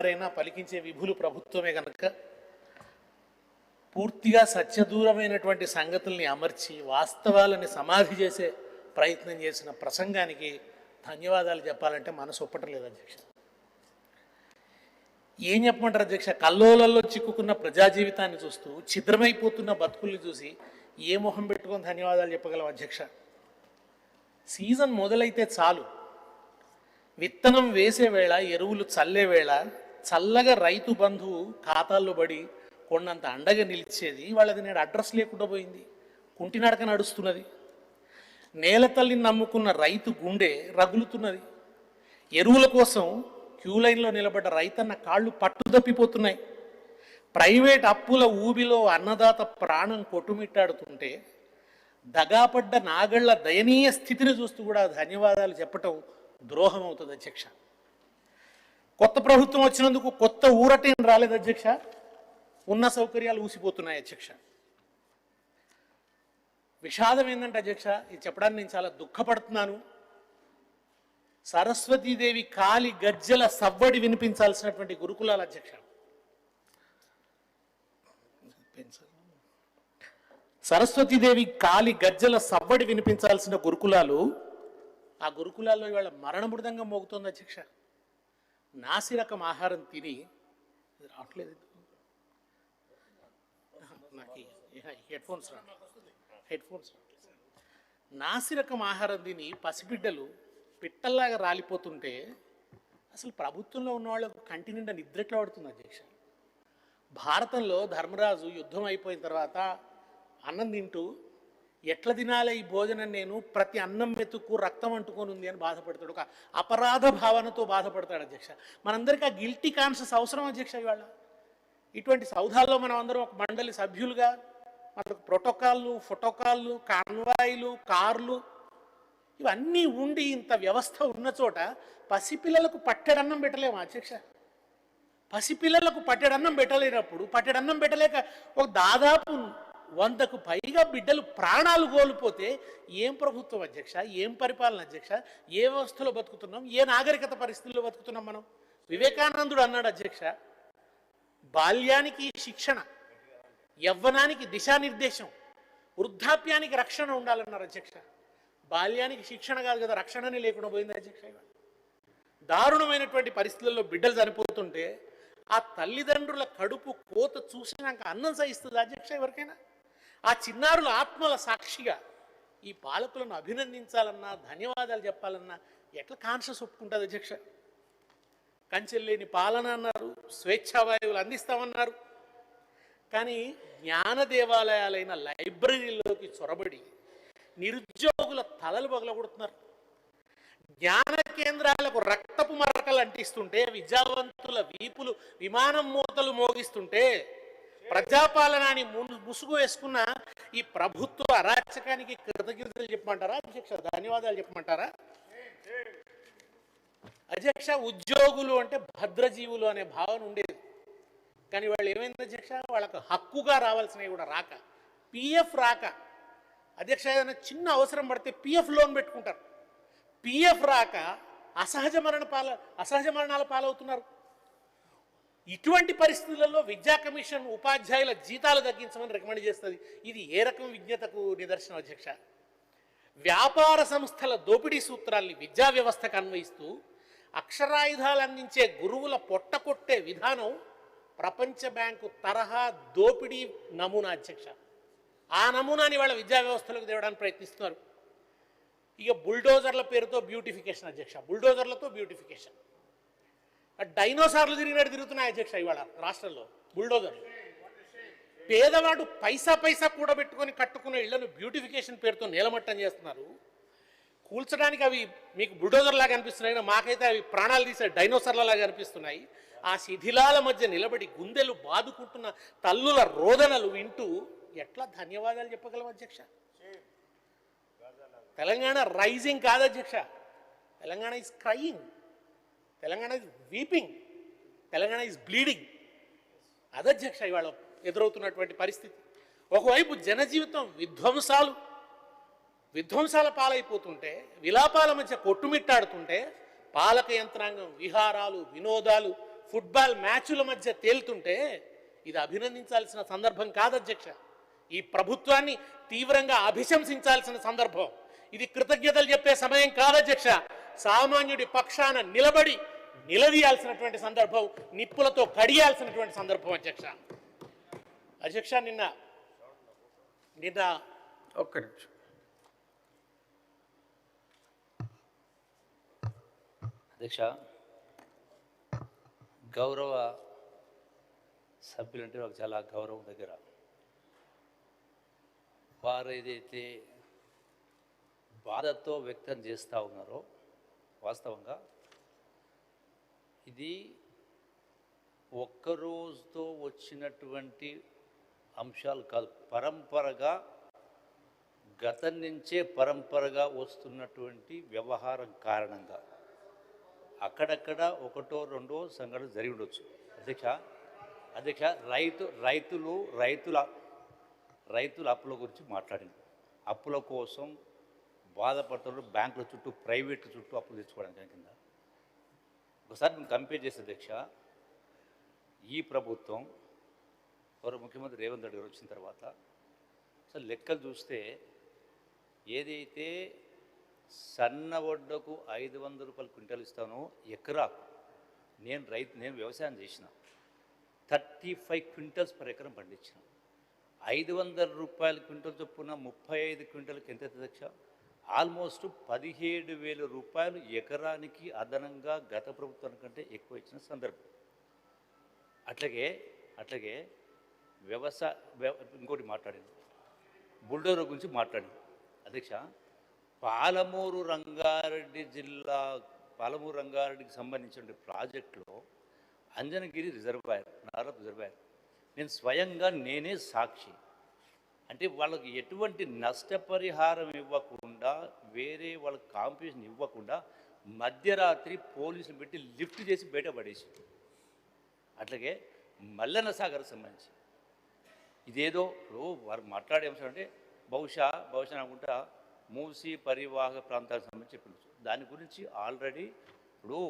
ఎవరైనా పలికించే విభులు ప్రభుత్వమే కనుక పూర్తిగా సత్యదూరమైనటువంటి సంగతుల్ని అమర్చి వాస్తవాలని సమాధి చేసే ప్రయత్నం చేసిన ప్రసంగానికి ధన్యవాదాలు చెప్పాలంటే మనసు ఒప్పటలేదు అధ్యక్ష. ఏం చెప్పమంటారు అధ్యక్ష? కల్లోలలో చిక్కుకున్న ప్రజా జీవితాన్ని చూస్తూ ఛిద్రమైపోతున్న బతుకుల్ని చూసి ఏ మొహం పెట్టుకొని ధన్యవాదాలు చెప్పగలం అధ్యక్ష? సీజన్ మొదలైతే చాలు, విత్తనం వేసే వేళ, ఎరువులు చల్లే వేళ చల్లగా రైతు బంధువు ఖాతాల్లో పడి కొండంత అండగా నిలిచేది వాళ్ళది నేడు అడ్రస్ లేకుండా పోయింది, కుంటినడక నడుస్తున్నది. నేల తల్లిని నమ్ముకున్న రైతు గుండె రగులుతున్నది. ఎరువుల కోసం క్యూ లైన్లో నిలబడ్డ రైతన్న కాళ్ళు పట్టుదప్పిపోతున్నాయి. ప్రైవేట్ అప్పుల ఊబిలో అన్నదాత ప్రాణం కొట్టుమిట్టాడుతుంటే దగాపడ్డ నాగళ్ల దయనీయ స్థితిని చూస్తూ కూడా ధన్యవాదాలు చెప్పటం ద్రోహం అవుతుంది అధ్యక్ష. కొత్త ప్రభుత్వం వచ్చినందుకు కొత్త ఊరటేం రాలేదు అధ్యక్ష, ఉన్న సౌకర్యాలు ఊసిపోతున్నాయి అధ్యక్ష. విషాదం ఏంటంటే అధ్యక్ష, ఇది చెప్పడానికి నేను చాలా దుఃఖపడుతున్నాను. సరస్వతీదేవి కాలి గజ్జల సవ్వడి వినిపించాల్సినటువంటి గురుకులాల అధ్యక్ష, సరస్వతీదేవి కాలి గజ్జల సవ్వడి వినిపించాల్సిన గురుకులాలు, ఆ గురుకులాల్లో ఇవాళ మరణ మృదంగం మోగుతోంది అధ్యక్ష. నాసిరకం ఆహారం తిని రావట్లేదు, నాకు హెడ్ఫోన్స్ నాసిరకం ఆహారం తిని పసిబిడ్డలు పిట్టల్లాగా రాలిపోతుంటే అసలు ప్రభుత్వంలో ఉన్న వాళ్ళకు కంటి నిండా నిద్ర ఎట్లా పడుతుంది అధ్యక్ష? భారతంలో ధర్మరాజు యుద్ధం అయిపోయిన తర్వాత అన్నం తింటూ ఎట్లా తినాలి ఈ భోజనం, నేను ప్రతి అన్నం మెతుకు రక్తం అంటుకొని ఉంది అని బాధపడతాడు, ఒక అపరాధ భావనతో బాధపడతాడు అధ్యక్ష. మనందరికీ ఆ గిల్టీ కాన్షియస్ అవసరం అధ్యక్ష. ఇవాళ ఇటువంటి సౌధాల్లో మనం అందరం ఒక మండలి సభ్యులుగా మనకు ప్రోటోకాల్లు, ఫోటోకాల్లు, కాన్వాయిలు, కార్లు ఇవన్నీ ఉండి ఇంత వ్యవస్థ ఉన్న చోట పసిపిల్లలకు పట్టెడన్నం పెట్టలేము అధ్యక్ష. పసిపిల్లలకు పట్టెడన్నం పెట్టలేనప్పుడు, పట్టెడన్నం పెట్టలేక ఒక దాదాపు 100కు పైగా బిడ్డలు ప్రాణాలు కోల్పోతే ఏం ప్రభుత్వం అధ్యక్ష, ఏం పరిపాలన అధ్యక్ష? ఏ వ్యవస్థలో బతుకుతున్నాం, ఏ నాగరికత పరిస్థితుల్లో బతుకుతున్నాం మనం? వివేకానందుడు అన్నాడు అధ్యక్ష, బాల్యానికి శిక్షణ, యవ్వనానికి దిశానిర్దేశం, వృద్ధాప్యానికి రక్షణ ఉండాలన్నారు అధ్యక్ష. బాల్యానికి శిక్షణ కాదు కదా, రక్షణనే లేకుండా పోయింది అధ్యక్ష. దారుణమైనటువంటి పరిస్థితుల్లో బిడ్డలు చనిపోతుంటే ఆ తల్లిదండ్రుల కడుపు కోత చూసినాక అన్నం సహిస్తుంది అధ్యక్ష ఎవరికైనా? ఆ చిన్నారుల ఆత్మల సాక్షిగా ఈ పాలకులను అభినందించాలన్నా, ధన్యవాదాలు చెప్పాలన్నా ఎట్లా కాన్షియస్ ఒప్పుకుంటుంది అధ్యక్ష? కంచెల్లేని పాలన అన్నారు, స్వేచ్ఛావాయువులు అందిస్తామన్నారు, కానీ జ్ఞాన దేవాలయాలైన లైబ్రరీలోకి చొరబడి నిరుద్యోగుల తలలు పగలగొడుతున్నారు. జ్ఞాన కేంద్రాలకు రక్తపు మరకలు అంటిస్తుంటే, విద్యావంతుల వీపులు విమానం మూతలు మోగిస్తుంటే, ప్రజాపాలన అని ముసుగు వేసుకున్న ఈ ప్రభుత్వ అరాచకానికి కృతజ్ఞతలు చెప్పమంటారా అధ్యక్ష? ధన్యవాదాలు చెప్పమంటారా అధ్యక్ష? ఉద్యోగులు అంటే భద్రజీవులు అనే భావన ఉండేది, కానీ వాళ్ళు ఏమైంది అధ్యక్ష? వాళ్ళకు హక్కుగా రావాల్సినవి కూడా రాక, పిఎఫ్ రాక అధ్యక్ష, ఏదైనా చిన్న అవసరం పడితే పిఎఫ్ లోన్ పెట్టుకుంటారు, పిఎఫ్ రాక అసహజ మరణాల పాలవుతున్నారు. ఇటువంటి పరిస్థితులలో విద్యా కమిషన్ ఉపాధ్యాయుల జీతాలు తగ్గించమని రికమెండ్ చేస్తుంది. ఇది ఏ రకం విజ్ఞతకు నిదర్శనం అధ్యక్ష? వ్యాపార సంస్థల దోపిడీ సూత్రాల్ని విద్యా వ్యవస్థకు అన్వయిస్తూ అక్షరాయుధాలు అందించే గురువుల పొట్టకొట్టే విధానం ప్రపంచ బ్యాంకు తరహా దోపిడీ నమూనా అధ్యక్ష. ఆ నమూనాని వాళ్ళ విద్యా వ్యవస్థలోకి తేవడానికి ప్రయత్నిస్తున్నారు. ఇక బుల్డోజర్ల పేరుతో బ్యూటిఫికేషన్ అధ్యక్ష, బుల్డోజర్లతో బ్యూటిఫికేషన్. డైనోసార్లు తిరుగుతున్నాయి అధ్యక్ష ఇవాళ రాష్ట్రంలో బుల్డోజర్లు. పేదవాడు పైసా కూడబెట్టుకొని కట్టుకున్న ఇళ్లను బ్యూటిఫికేషన్ పేరుతో నేలమట్టం చేస్తున్నారు. కూల్చడానికి అవి మీకు బుల్డోజర్ లాగా అనిపిస్తున్నాయి, మాకైతే అవి ప్రాణాలు తీసే డైనోసార్ల లాగా అనిపిస్తున్నాయి. ఆ శిథిలాల మధ్య నిలబడి గుండెలు బాదుకుంటున్న తల్లుల రోదనలు వింటూ ఎట్లా ధన్యవాదాలు చెప్పగలం అధ్యక్ష? తెలంగాణ రైజింగ్ కాదు అధ్యక్ష, Telangana is crying, Telangana is weeping, Telangana is bleeding. అధ్యక్ష ఇవాళ ఎదురవుతున్నటువంటి పరిస్థితి. ఒకవైపు జనజీవితం విధ్వంసాల పాలైపోతుంటే, విలాపాల మధ్య కొట్టుమిట్టాడుతుంటే, పాలక యంత్రాంగం విహారాలు, వినోదాలు, ఫుట్బాల్ మ్యాచ్ల మధ్య తేలుతుంటే ఇది అభినందించాల్సిన సందర్భం కాదు అధ్యక్ష. ఈ ప్రభుత్వాన్ని తీవ్రంగా అభిశంసించాల్సిన సందర్భం. ఇది కృతజ్ఞతలు చెప్పే సమయం కాదు అధ్యక్ష. సామాన్యుడి పక్షాన నిలబడి నిలదీయాల్సినటువంటి సందర్భం, నిప్పులతో కడియాల్సినటువంటి సందర్భం అధ్యక్ష. అధ్యక్ష నిన్న ఒక్క నిమిషం. అధ్యక్ష, గౌరవ సభ్యులంటే నాకు చాలా గౌరవం దగ్గర. వారు ఏదైతే బాధతో వ్యక్తం చేస్తూ ఉన్నారో వాస్తవంగా ఇది ఒక్కరోజుతో వచ్చినటువంటి అంశాలు కాదు, పరంపరగా గతం నుంచే పరంపరగా వస్తున్నటువంటి వ్యవహారం కారణంగా అక్కడక్కడ ఒకటో రెండో సంఘటన జరిగి ఉండొచ్చు. అధ్యక్ష రైతుల అప్పుల గురించి మాట్లాడింది. అప్పుల కోసం బాధపడుతున్నారు, బ్యాంకుల చుట్టూ ప్రైవేట్ చుట్టూ అప్పులు తెచ్చుకోవడానికి కింద. ఒకసారి మేము కంపేర్ చేస్తే అధ్యక్ష, ఈ ప్రభుత్వం గౌరవ ముఖ్యమంత్రి రేవంత్ రెడ్డి గారు వచ్చిన తర్వాత అసలు లెక్కలు చూస్తే ఏదైతే సన్న వడ్డకు 500 రూపాయలు క్వింటాలు ఇస్తానో ఎకరాకు, నేను వ్యవసాయం చేసిన 35 క్వింటల్స్ పర్ ఎకరం పండించిన. 500 రూపాయల క్వింటల్ చొప్పున 35 క్వింటల్కి ఎంత అధ్యక్ష? ఆల్మోస్ట్ 17,000 రూపాయలు ఎకరానికి అదనంగా గత ప్రభుత్వం కంటే ఎక్కువ ఇచ్చిన సందర్భం. అట్లాగే ఇంకోటి మాట్లాడింది, బుల్డోజర్ గురించి మాట్లాడింది. అధ్యక్ష, పాలమూరు రంగారెడ్డికి సంబంధించిన ప్రాజెక్టులో అంజనగిరి రిజర్వాయర్, నారప్ రిజర్వాయర్, నేను స్వయంగా నేనే సాక్షి. అంటే వాళ్ళకి ఎటువంటి నష్టపరిహారం ఇవ్వకుండా, వేరే వాళ్ళకి కాంపిటీషన్ ఇవ్వకుండా మధ్యరాత్రి పోలీసులు పెట్టి లిఫ్ట్ చేసి బయటపడేసి. అట్లాగే మల్లన్న సాగర్ సంబంధించి ఇదేదో ఇప్పుడు వారు మాట్లాడే అంశం అంటే బహుశా అనుకుంటా మూసీ పరివాహక ప్రాంతాలకు సంబంధించి చెప్పవచ్చు. దాని గురించి ఆల్రెడీ ఇప్పుడు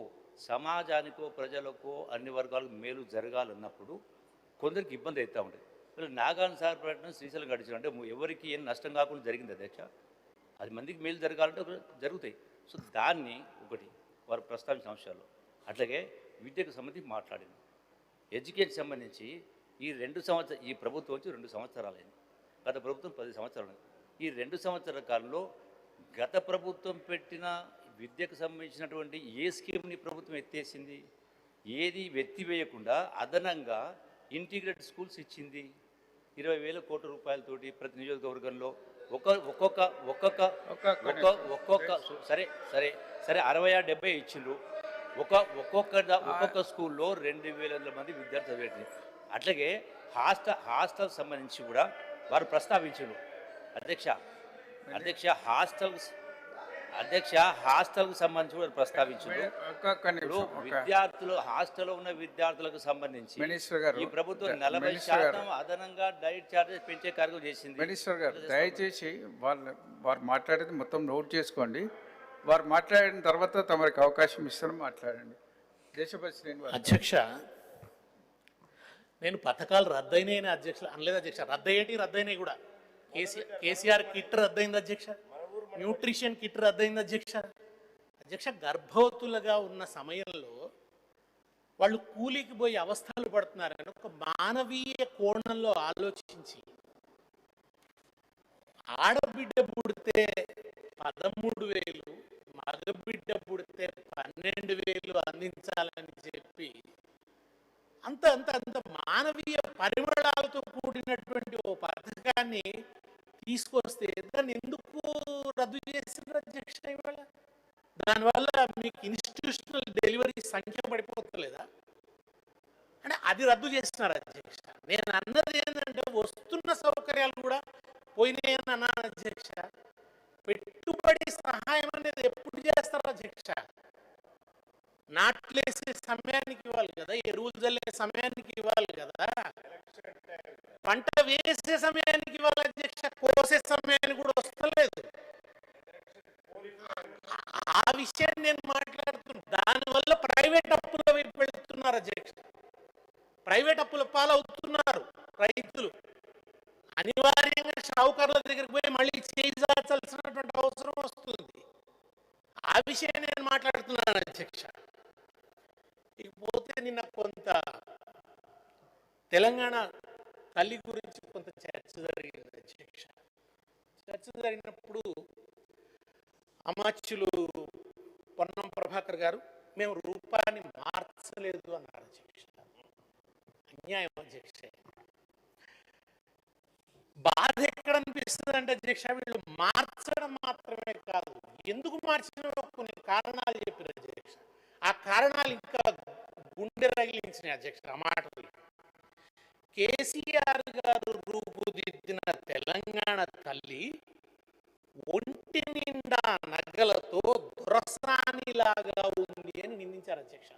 సమాజానికో ప్రజలకో అన్ని వర్గాలకు మేలు జరగాలన్నప్పుడు కొందరికి ఇబ్బంది అవుతూ ఉంటుంది. నాగార్జున సాగర్ పర్యటన శ్రీశైలం గడిచిన అంటే ఎవరికి ఏం నష్టం కాకుండా జరిగింది అధ్యక్ష. 10 మందికి మేలు జరగాలంటే జరుగుతాయి. సో దాన్ని ఒకటి వారు ప్రస్తావించిన అంశాలు. అట్లాగే విద్యకు సంబంధించి మాట్లాడింది. ఎడ్యుకేషన్ సంబంధించి ఈ ప్రభుత్వం వచ్చి 2 సంవత్సరాలైంది. గత ప్రభుత్వం 10 సంవత్సరాలు. ఈ 2 సంవత్సరాల కాలంలో గత ప్రభుత్వం పెట్టిన విద్యకు సంబంధించినటువంటి ఏ స్కీమ్ని ప్రభుత్వం ఎత్తేసింది? ఏది ఎత్తివేయకుండా అదనంగా ఇంటిగ్రేటెడ్ స్కూల్స్ ఇచ్చింది. 20,000 కోట్ల రూపాయలతోటి ప్రతి నియోజకవర్గంలో ఒక్కొక్క సరే 60-70 ఇచ్చిండ్రు. ఒక్కొక్క స్కూల్లో 2,000 మంది విద్యార్థులు చదివేది. అట్లాగే హాస్టల్ సంబంధించి కూడా వారు ప్రస్తావించారు. అధ్యక్ష హాస్టల్కు సంబంధించి కూడా ప్రస్తావించారు. విద్యార్థులు హాస్టల్లో ఉన్న విద్యార్థులకు సంబంధించి ఈ ప్రభుత్వం 40% అదనంగా డైట్ ఛార్జెస్ పెంచే కార్యక్రమం చేసింది. మినిస్టర్ గారు, దయచేసి వారు మాట్లాడేది మొత్తం నోట్ చేసుకోండి. వారు మాట్లాడిన తర్వాత తమరికి అవకాశం ఇస్తాను, మాట్లాడండి. అధ్యక్ష, నేను పథకాలు రద్దయినాయని అధ్యక్ష అనలేదు అధ్యక్ష. రద్దయినాయి కూడా. కేసీఆర్ కిట్ రద్దయింది అధ్యక్ష, న్యూట్రిషన్ కిట్ రద్దయింది అధ్యక్ష. గర్భవతులుగా ఉన్న సమయంలో వాళ్ళు కూలికి పోయి అవస్థలు పడుతున్నారని ఒక మానవీయ కోణంలో ఆలోచించి ఆడబిడ్డ పుడితే 13,000, మగబిడ్డ పుడితే 12,000 అందించాలని చెప్పి అంత మానవీయ పరిమళాలతో కూడినటువంటి ఓ పథకాన్ని తీసుకొస్తే దాన్ని ఎందుకు రద్దు చేసిన అధ్యక్ష? ఇవాళ దానివల్ల మీకు ఇన్స్టిట్యూషనల్ డెలివరీ సంఖ్య పడిపోతలేదా అంటే అది రద్దు చేస్తున్నారు అధ్యక్ష. నేను అన్నది ఏంటంటే వస్తున్న సౌకర్యాలు కూడా పోయినాయని అన్నాను అధ్యక్ష. పెట్టుబడి సహాయం అనేది ఎప్పుడు చేస్తారు అధ్యక్ష? నాట్లేసే సమయానికి ఇవ్వాలి కదా, ఎరువులు చల్లే సమయానికి ఇవ్వాలి కదా, పంట వేసే సమయానికి ఇవ్వాలి అధ్యక్ష. కోసే సమయానికి కూడా వస్తలేదు. ఆ విషయాన్ని నేను మాట్లాడుతున్నాను. దానివల్ల ప్రైవేట్ అప్పుల వైపు వెళ్తున్నారు పాలవుతున్నారు అధ్యక్ష. ప్రైవేట్ అప్పుల పాలవుతున్నారు రైతులు. అనివార్యంగా షావుకారుల దగ్గరికి పోయి మళ్ళీ చేయించాల్సినటువంటి అవసరం వస్తుంది. ఆ విషయం నేను మాట్లాడుతున్నాను అధ్యక్ష. ఇకపోతే నిన్న కొంత తెలంగాణ తల్లి గురించి కొంత చర్చ జరిగింది అధ్యక్ష. చర్చ జరిగినప్పుడు అమాత్యులు పొన్నం ప్రభాకర్ గారు మేము రూపాన్ని మార్చలేదు అన్నారు అధ్యక్ష. అన్యాయం అధ్యక్ష. బాధ ఎక్కడ అనిపిస్తుంది అంటే అధ్యక్ష, వీళ్ళు మార్చడం మాత్రమే కాదు, ఎందుకు మార్చిన కొన్ని కారణాలు చెప్పారు అధ్యక్ష. ఆ కారణాలు ఇంకా గుండె రగిలించినాయి అధ్యక్ష. ఆ మాటలు కేసీఆర్ గారు రూపుదిద్దిన తెలంగాణ తల్లి ఒంటి నిండా నగలతో దొరసానిలాగా ఉంది అని నిందించారు అధ్యక్ష.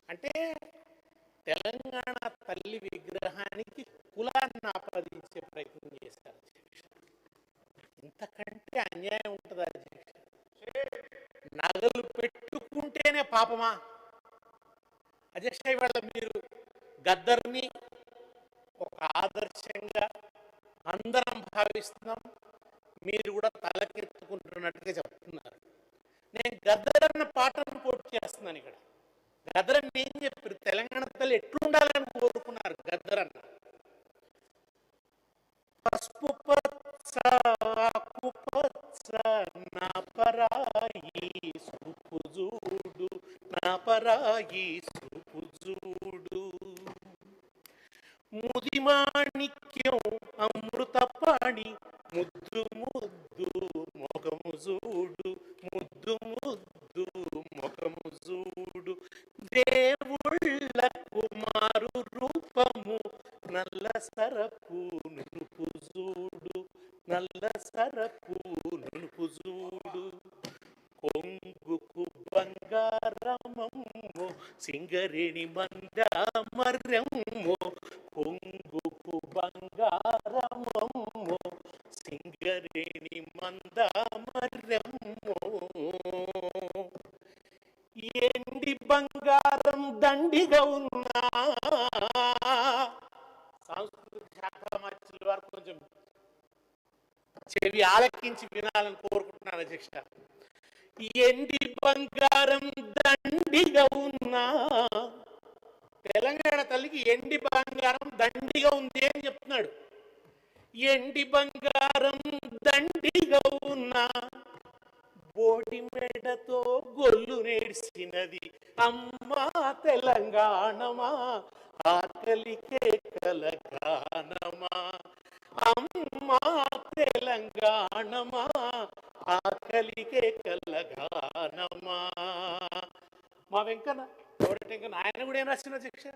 అంటే తెలంగాణ తల్లి విగ్రహానికి కులాన్ని ఆపాదించే ప్రయత్నం చేశారు అధ్యక్ష. ఇంతకంటే అన్యాయం ఉంటుంది అధ్యక్ష. నగలు పెట్టుకుంటేనే పాపమా అధ్యక్ష? ఇవాళ మీరు గద్దర్ని ఒక ఆదర్శంగా అందరం భావిస్తున్నాం, మీరు కూడా తలకెత్తుకుంటున్నట్టుగా చెప్తున్నారు. నేను గద్దర్ అన్న పాటను కోట్ చేస్తున్నాను ఇక్కడ. గద్దర్ అని ఏం చెప్పారు? తెలంగాణ తల్లి ఎట్లుండాలని కోరుకున్నారు గద్దర్ అన్న. పసుపు పచ్చ ఆకు పచ్చ నా పరాయి సూపు చూడు, నా పరాయి సూపు చూడు, ముది మాణిక్యం అమృతపాణి ముద్దు ముద్దు మొగము చూడు, ముద్దు ముద్దు మొగము చూడు, దేవుళ్ళ కుమారు రూపము నల్ల సరపు నునుపు చూడు, నల్ల సరపు నునుపు చూడు, కొంగుకు బంగారమమ్మో సింగరేణి మందామర్యమ్మో, కొంగుకు బంగారమమ్మో సింగరేణి మందామర్యమ్మో, ఎండి బంగారం దండిగా ఉన్నా. సాంస్కృతిక శాఖ మంత్రుల వారు కొంచెం చెవి ఆలకించి వినాలని కోరుకుంటున్నాను అధ్యక్ష. ఎండి బంగారం దండిగా ఉన్నా, తెలంగాణ తల్లికి ఎండి బంగారం దండిగా ఉంది అని చెప్తున్నాడు. ఎండి బంగారం దండిగా ఉన్నా బోడి మెడతో గొల్లు నేర్చినది అమ్మా తెలంగాణమా, ఆకలికే కలగానమా, అమ్మా తెలంగాణమా, ఆకలికే కలగానమా. మా వెంకన్న వెంకన్న ఆయన కూడా ఏం రాసిన అధ్యక్ష?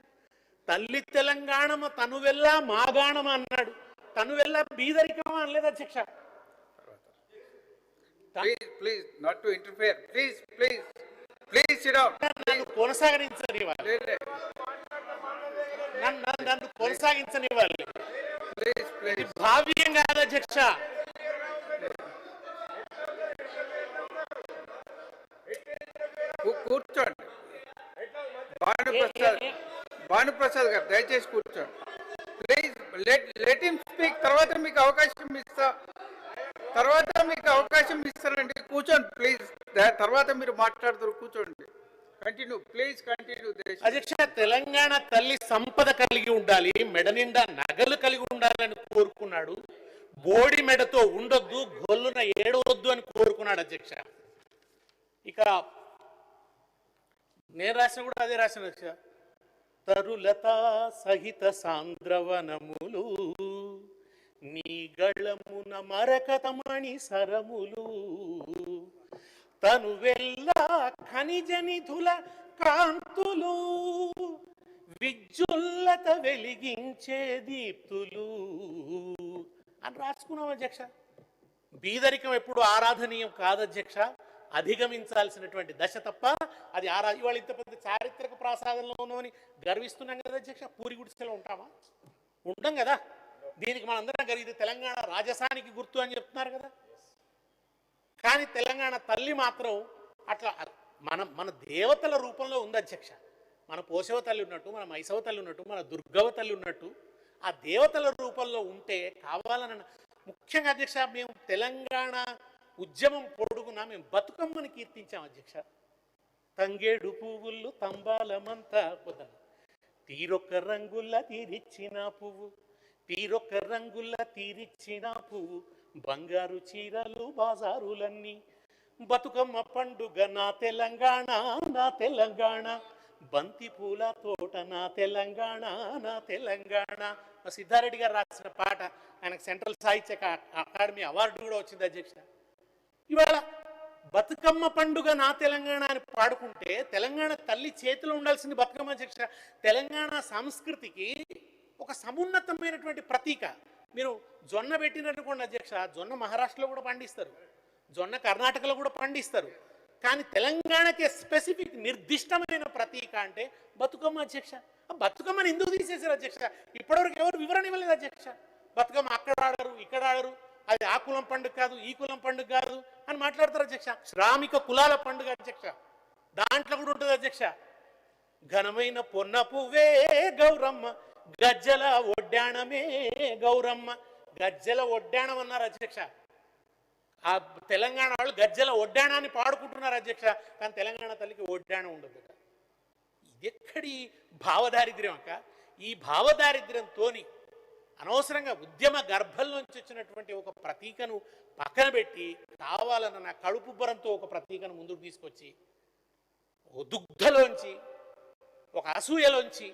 తల్లి తెలంగాణమ తను వెళ్ళా మాగాణమ అన్నాడు. తను వెళ్ళా బీదరికమా అనలేదు అధ్యక్ష. Please not to interfere. Please sit down. నన్ను కొనసాగించనివ్వాలి, నన్ను కొనసాగించనివ్వాలి. ప్లీజ్ భావ్యం కాదు అధ్యక్ష. కూర్చోండి. భానుప్రసాద్ గారు దయచేసి కూర్చోండి. Please let him speak. తర్వాత మీకు అవకాశం ఇస్తానండి. కూర్చోండి ప్లీజ్. తర్వాత మీరు మాట్లాడుతారు. కూర్చోండి. Continue please continue. అధ్యక్ష, తెలంగాణ తల్లి సంపద కలిగి ఉండాలి, మెడ నిండా నగలు కలిగి ఉండాలని కోరుకున్నాడు. బోడి మెడతో ఉండొద్దు, గొల్లున ఏడవద్దు అని కోరుకున్నాడు అధ్యక్ష. ఇక నేను రాసిన కూడా అదే రాసిన అధ్యక్ష. తరులత సహిత సాంద్రవనములు నీ గళమున మరకతమణి సరములు, తను వెళ్ళా ఖనిజ నిధుల కాంతులు, విద్యుల్లత వెలిగించే దీప్తులు అని రాసుకున్నాం అధ్యక్ష. బీదరికం ఎప్పుడు ఆరాధనీయం కాదు అధ్యక్ష, అధిగమించాల్సినటువంటి దశ తప్ప అది ఇవాళ ఇంత పెద్ద చారిత్రక ప్రాసాదంలోనూ అని గర్విస్తున్నాం కదా అధ్యక్ష. పూరి గుడిసెలో ఉంటామా? ఉంటాం కదా. దీనికి మనందరం ఇది తెలంగాణ రాజసానికి గుర్తు అని చెప్తున్నారు కదా. కానీ తెలంగాణ తల్లి మాత్రం అట్లా మన దేవతల రూపంలో ఉంది అధ్యక్ష. మన పోషవ తల్లి ఉన్నట్టు, మన మైసవ తల్లి ఉన్నట్టు, మన దుర్గవ తల్లి ఉన్నట్టు ఆ దేవతల రూపంలో ఉంటే కావాలన్న ముఖ్యంగా అధ్యక్ష మేము తెలంగాణ ఉద్యమం పొడుగునా మేము బతుకమ్మని కీర్తించాం అధ్యక్ష. తంగేడు పువ్వులు తంబాలమంతా పొదన తీరొక్క రంగుల్లా తీరిచ్చిన పువ్వు, తీరొక్క రంగుల్లా తీరిచ్చిన పువ్వు, బంగారు చీరలు బాజారులన్నీ, బతుకమ్మ పండుగ నా తెలంగాణ నా తెలంగాణ, బంతి పూల తోట నా తెలంగాణ నా తెలంగాణ. మా సిద్ధారెడ్డి గారు రాసిన పాట, ఆయనకు సెంట్రల్ సాహిత్య అకాడమీ అవార్డు కూడా వచ్చింది అధ్యక్ష. ఇవాళ బతుకమ్మ పండుగ నా తెలంగాణ అని పాడుకుంటే తెలంగాణ తల్లి చేతిలో ఉండాల్సింది బతుకమ్మ అధ్యక్ష. తెలంగాణ సంస్కృతికి ఒక సమున్నతమైనటువంటి ప్రతీక. మీరు జొన్న పెట్టినట్టుకోండి అధ్యక్ష, జొన్న మహారాష్ట్రలో కూడా పండిస్తారు, జొన్న కర్ణాటకలో కూడా పండిస్తారు, కానీ తెలంగాణకి స్పెసిఫిక్ నిర్దిష్టమైన ప్రతీక అంటే బతుకమ్మ అధ్యక్ష. ఆ బతుకమ్మని ఎందుకు తీసేశారు అధ్యక్ష? ఇప్పటివరకు ఎవరు వివరణ ఇవ్వలేదు అధ్యక్ష. బతుకమ్మ అక్కడ ఆడరు ఇక్కడ ఆడరు, అది ఆ కులం పండుగ కాదు ఈ కులం పండుగ కాదు అని మాట్లాడతారు అధ్యక్ష. శ్రామిక కులాల పండుగ అధ్యక్ష, దాంట్లో కూడా ఉంటుంది అధ్యక్ష. ఘనమైన పొన్న పువ్వే గౌరమ్మ, గజ్జల ఒడ్డాణమే గౌరమ్మ. గజ్జల ఒడ్డాణం అన్నారు అధ్యక్ష. ఆ తెలంగాణ వాళ్ళు గజ్జల ఒడ్డాణాన్ని పాడుకుంటున్నారు అధ్యక్ష, కానీ తెలంగాణ తల్లికి ఒడ్డాణం ఉండదు. ఇది ఎక్కడి భావదారిద్ర్యం అక్క? ఈ భావదారిద్ర్యంతో అనవసరంగా ఉద్యమ గర్భంలోంచి వచ్చినటువంటి ఒక ప్రతీకను పక్కన పెట్టి కావాలన్న నా కడుపుబ్బరంతో ఒక ప్రతీకను ముందుకు తీసుకొచ్చి ఒక దుగ్ధలోంచి, ఒక అసూయలోంచి,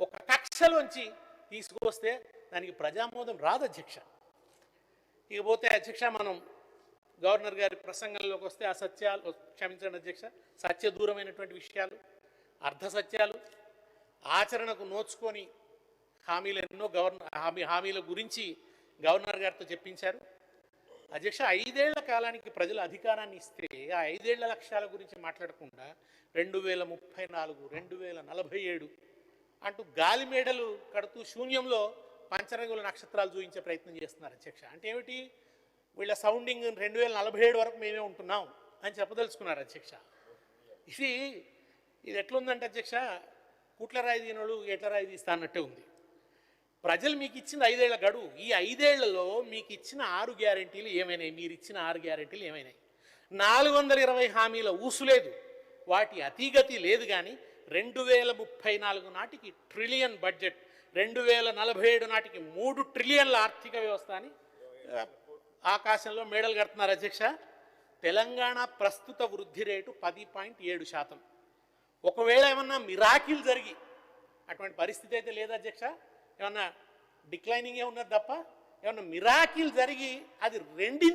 ఒక కక్షలోంచి తీసుకొస్తే దానికి ప్రజామోదం రాదు అధ్యక్ష. ఇకపోతే అధ్యక్ష మనం గవర్నర్ గారి ప్రసంగంలోకి వస్తే అసత్యాలు, క్షమించండి అధ్యక్ష, సత్య దూరమైనటువంటి విషయాలు, అర్ధ సత్యాలు, ఆచరణకు నోచుకొని హామీలు ఎన్నో హామీల గురించి గవర్నర్ గారితో చెప్పించారు అధ్యక్ష. 5 ఏళ్ల కాలానికి ప్రజలు అధికారాన్ని ఇస్తే ఆ 5 ఏళ్ల లక్ష్యాల గురించి మాట్లాడకుండా 2034 2047 అంటూ గాలి మేడలు కడుతూ శూన్యంలో పంచరంగుల నక్షత్రాలు చూపించే ప్రయత్నం చేస్తున్నారు అధ్యక్ష. అంటే ఏమిటి? వీళ్ళ సౌండింగ్ 2047 వరకు మేమే ఉంటున్నాం అని చెప్పదలుచుకున్నారు అధ్యక్ష. ఇది ఎట్లుందంటే అధ్యక్ష, కుట్ల రాయి దీనులు ఎట్ల రాయి తీస్తా అన్నట్టే ఉంది. ప్రజలు మీకు ఇచ్చిన 5 ఏళ్ల గడువు, ఈ 5 ఏళ్లలో మీకు ఇచ్చిన 6 గ్యారెంటీలు ఏమైనాయి? మీరు ఇచ్చిన 6 గ్యారెంటీలు ఏమైనాయి? 420 హామీల ఊసు లేదు, వాటి అతిగతి లేదు. కానీ 2034 నాటికి ట్రిలియన్ బడ్జెట్, 2047 నాటికి 3 ట్రిలియన్ల ఆర్థిక వ్యవస్థ అని ఆకాశంలో మేడలు కడుతున్నారు అధ్యక్ష. తెలంగాణ ప్రస్తుత వృద్ధి రేటు 10.7%. ఒకవేళ ఏమన్నా మిరాకిల్ జరిగి, అటువంటి పరిస్థితి అయితే లేదు అధ్యక్ష, ఏమన్నా డిక్లైనింగే ఉన్నది తప్ప, ఏమన్నా మిరాకిల్ జరిగి అది 2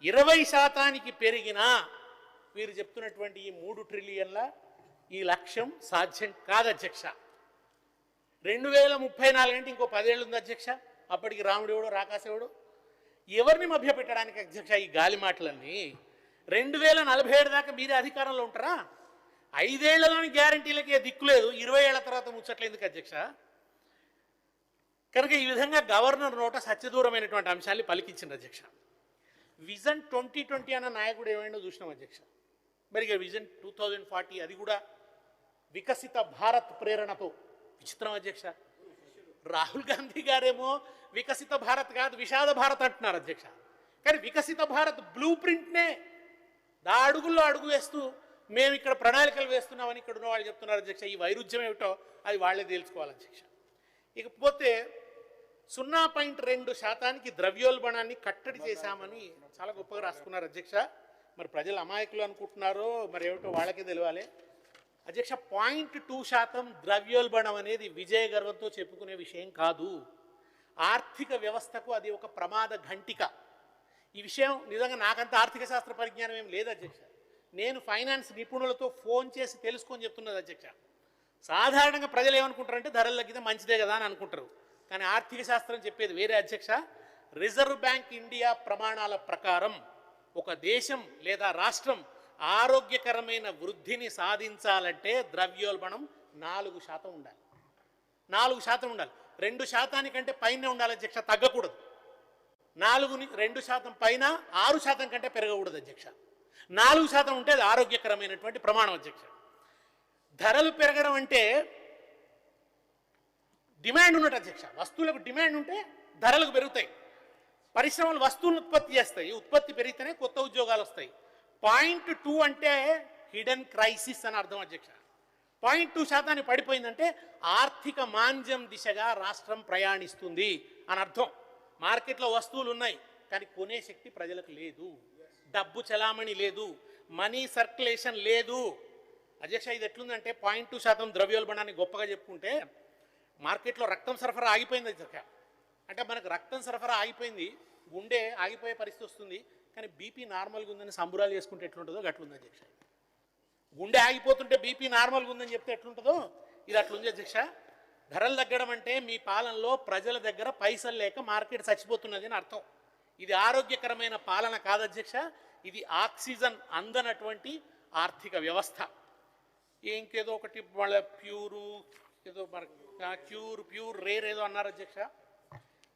20% పెరిగినా వీరు చెప్తున్నటువంటి ఈ 3 ట్రిలియన్ల ఈ లక్ష్యం సాధ్యం కాదు అధ్యక్ష. 2034 అంటే ఇంకో 10 ఏళ్ళు ఉంది అధ్యక్ష. అప్పటికి రాముడెవడో రాకాసేవుడు ఎవరిని మభ్యపెట్టడానికి అధ్యక్ష ఈ గాలి మాటలన్నీ? 2047 దాకా మీరే అధికారంలో ఉంటారా? 5 ఏళ్లలోని గ్యారంటీలకే దిక్కులేదు, 20 ఏళ్ల తర్వాత ముచ్చట్లు ఎందుకు అధ్యక్ష? కనుక ఈ విధంగా గవర్నర్ నోట సత్యదూరమైనటువంటి అంశాన్ని పలికించింది అధ్యక్ష. విజన్ 2020 అన్న నాయకుడు ఏమైనా చూసినాం అధ్యక్ష. మరి ఇక విజన్ 2040 అది కూడా వికసిత భారత్ ప్రేరణతో. విచిత్రం అధ్యక్ష, రాహుల్ గాంధీ గారేమో వికసిత భారత్ కాదు విషాద భారత్ అంటున్నారు అధ్యక్ష. కానీ వికసిత భారత్ బ్లూ ప్రింట్నే అడుగుల్లో అడుగు వేస్తూ మేము ఇక్కడ ప్రణాళికలు వేస్తున్నామని ఇక్కడ ఉన్న వాళ్ళు చెప్తున్నారు అధ్యక్ష. ఈ వైరుధ్యం ఏమిటో అది వాళ్ళే తేల్చుకోవాలి అధ్యక్ష. ఇకపోతే 0.2% ద్రవ్యోల్బణాన్ని కట్టడి చేశామని చాలా గొప్పగా రాసుకున్నారు అధ్యక్ష. మరి ప్రజలు అమాయకులు అనుకుంటున్నారో మరి ఏమిటో వాళ్ళకే తెలియాలి అధ్యక్ష. 0.2% ద్రవ్యోల్బణం అనేది విజయ గర్వంతో చెప్పుకునే విషయం కాదు. ఆర్థిక వ్యవస్థకు అది ఒక ప్రమాద ఘంటిక. ఈ విషయం నిజంగా నాకంత ఆర్థిక శాస్త్ర పరిజ్ఞానం ఏం లేదు అధ్యక్ష. నేను ఫైనాన్స్ నిపుణులతో ఫోన్ చేసి తెలుసుకొని చెప్తున్నది అధ్యక్ష. సాధారణంగా ప్రజలు ఏమనుకుంటారంటే ధరలు తగ్గితే మంచిదే కదా అని అనుకుంటారు, కానీ ఆర్థిక శాస్త్రం చెప్పేది వేరే అధ్యక్ష. రిజర్వ్ బ్యాంక్ ఇండియా ప్రమాణాల ప్రకారం ఒక దేశం లేదా రాష్ట్రం ఆరోగ్యకరమైన వృద్ధిని సాధించాలంటే ద్రవ్యోల్బణం 4% ఉండాలి. 4% ఉండాలి. 2% పైన ఉండాలి అధ్యక్ష, తగ్గకూడదు. 2% పైన 6% కంటే పెరగకూడదు అధ్యక్ష. 4% ఉంటే అది ఆరోగ్యకరమైనటువంటి ప్రమాణం అధ్యక్ష. ధరలు పెరగడం అంటే డిమాండ్ ఉన్నట్టు అధ్యక్ష. వస్తువులకు డిమాండ్ ఉంటే ధరలకు పెరుగుతాయి. పరిశ్రమలు వస్తువులను ఉత్పత్తి చేస్తాయి, ఉత్పత్తి పెరిగితేనే కొత్త ఉద్యోగాలు వస్తాయి. పాయింట్ 2 అంటే హిడెన్ క్రైసిస్ అని అర్థం అధ్యక్ష. 0.2% పడిపోయిందంటే ఆర్థిక మాంద్యం దిశగా రాష్ట్రం ప్రయాణిస్తుంది అని అర్థం. మార్కెట్లో వస్తువులు ఉన్నాయి కానీ కొనే శక్తి ప్రజలకు లేదు, డబ్బు చలామణి లేదు, మనీ సర్క్యులేషన్ లేదు అధ్యక్ష. ఇది ఎట్లుందంటే 0.2% ద్రవ్యోల్బణాన్ని గొప్పగా చెప్పుకుంటే మార్కెట్లో రక్తం సరఫరా ఆగిపోయింది అధ్యక్ష. అంటే మనకు రక్తం సరఫరా ఆగిపోయింది, గుండె ఆగిపోయే పరిస్థితి వస్తుంది, కానీ బీపీ నార్మల్గా ఉందని సంబురాలు చేసుకుంటే ఎట్లుంటుందో అట్లుంది అధ్యక్ష. గుండె ఆగిపోతుంటే బీపీ నార్మల్గా ఉందని చెప్తే ఎట్లుంటుందో ఇది అట్లుంది అధ్యక్ష. ధరలు తగ్గడం అంటే మీ పాలనలో ప్రజల దగ్గర పైసలు లేక మార్కెట్ చచ్చిపోతున్నది అని అర్థం. ఇది ఆరోగ్యకరమైన పాలన కాదు అధ్యక్ష. ఇది ఆక్సిజన్ అందనటువంటి ఆర్థిక వ్యవస్థ. ఇంకేదో ఒకటి వాళ్ళ ప్యూరు ఏదో ప్యూర్ రేర్ ఏదో అన్నారు అధ్యక్ష.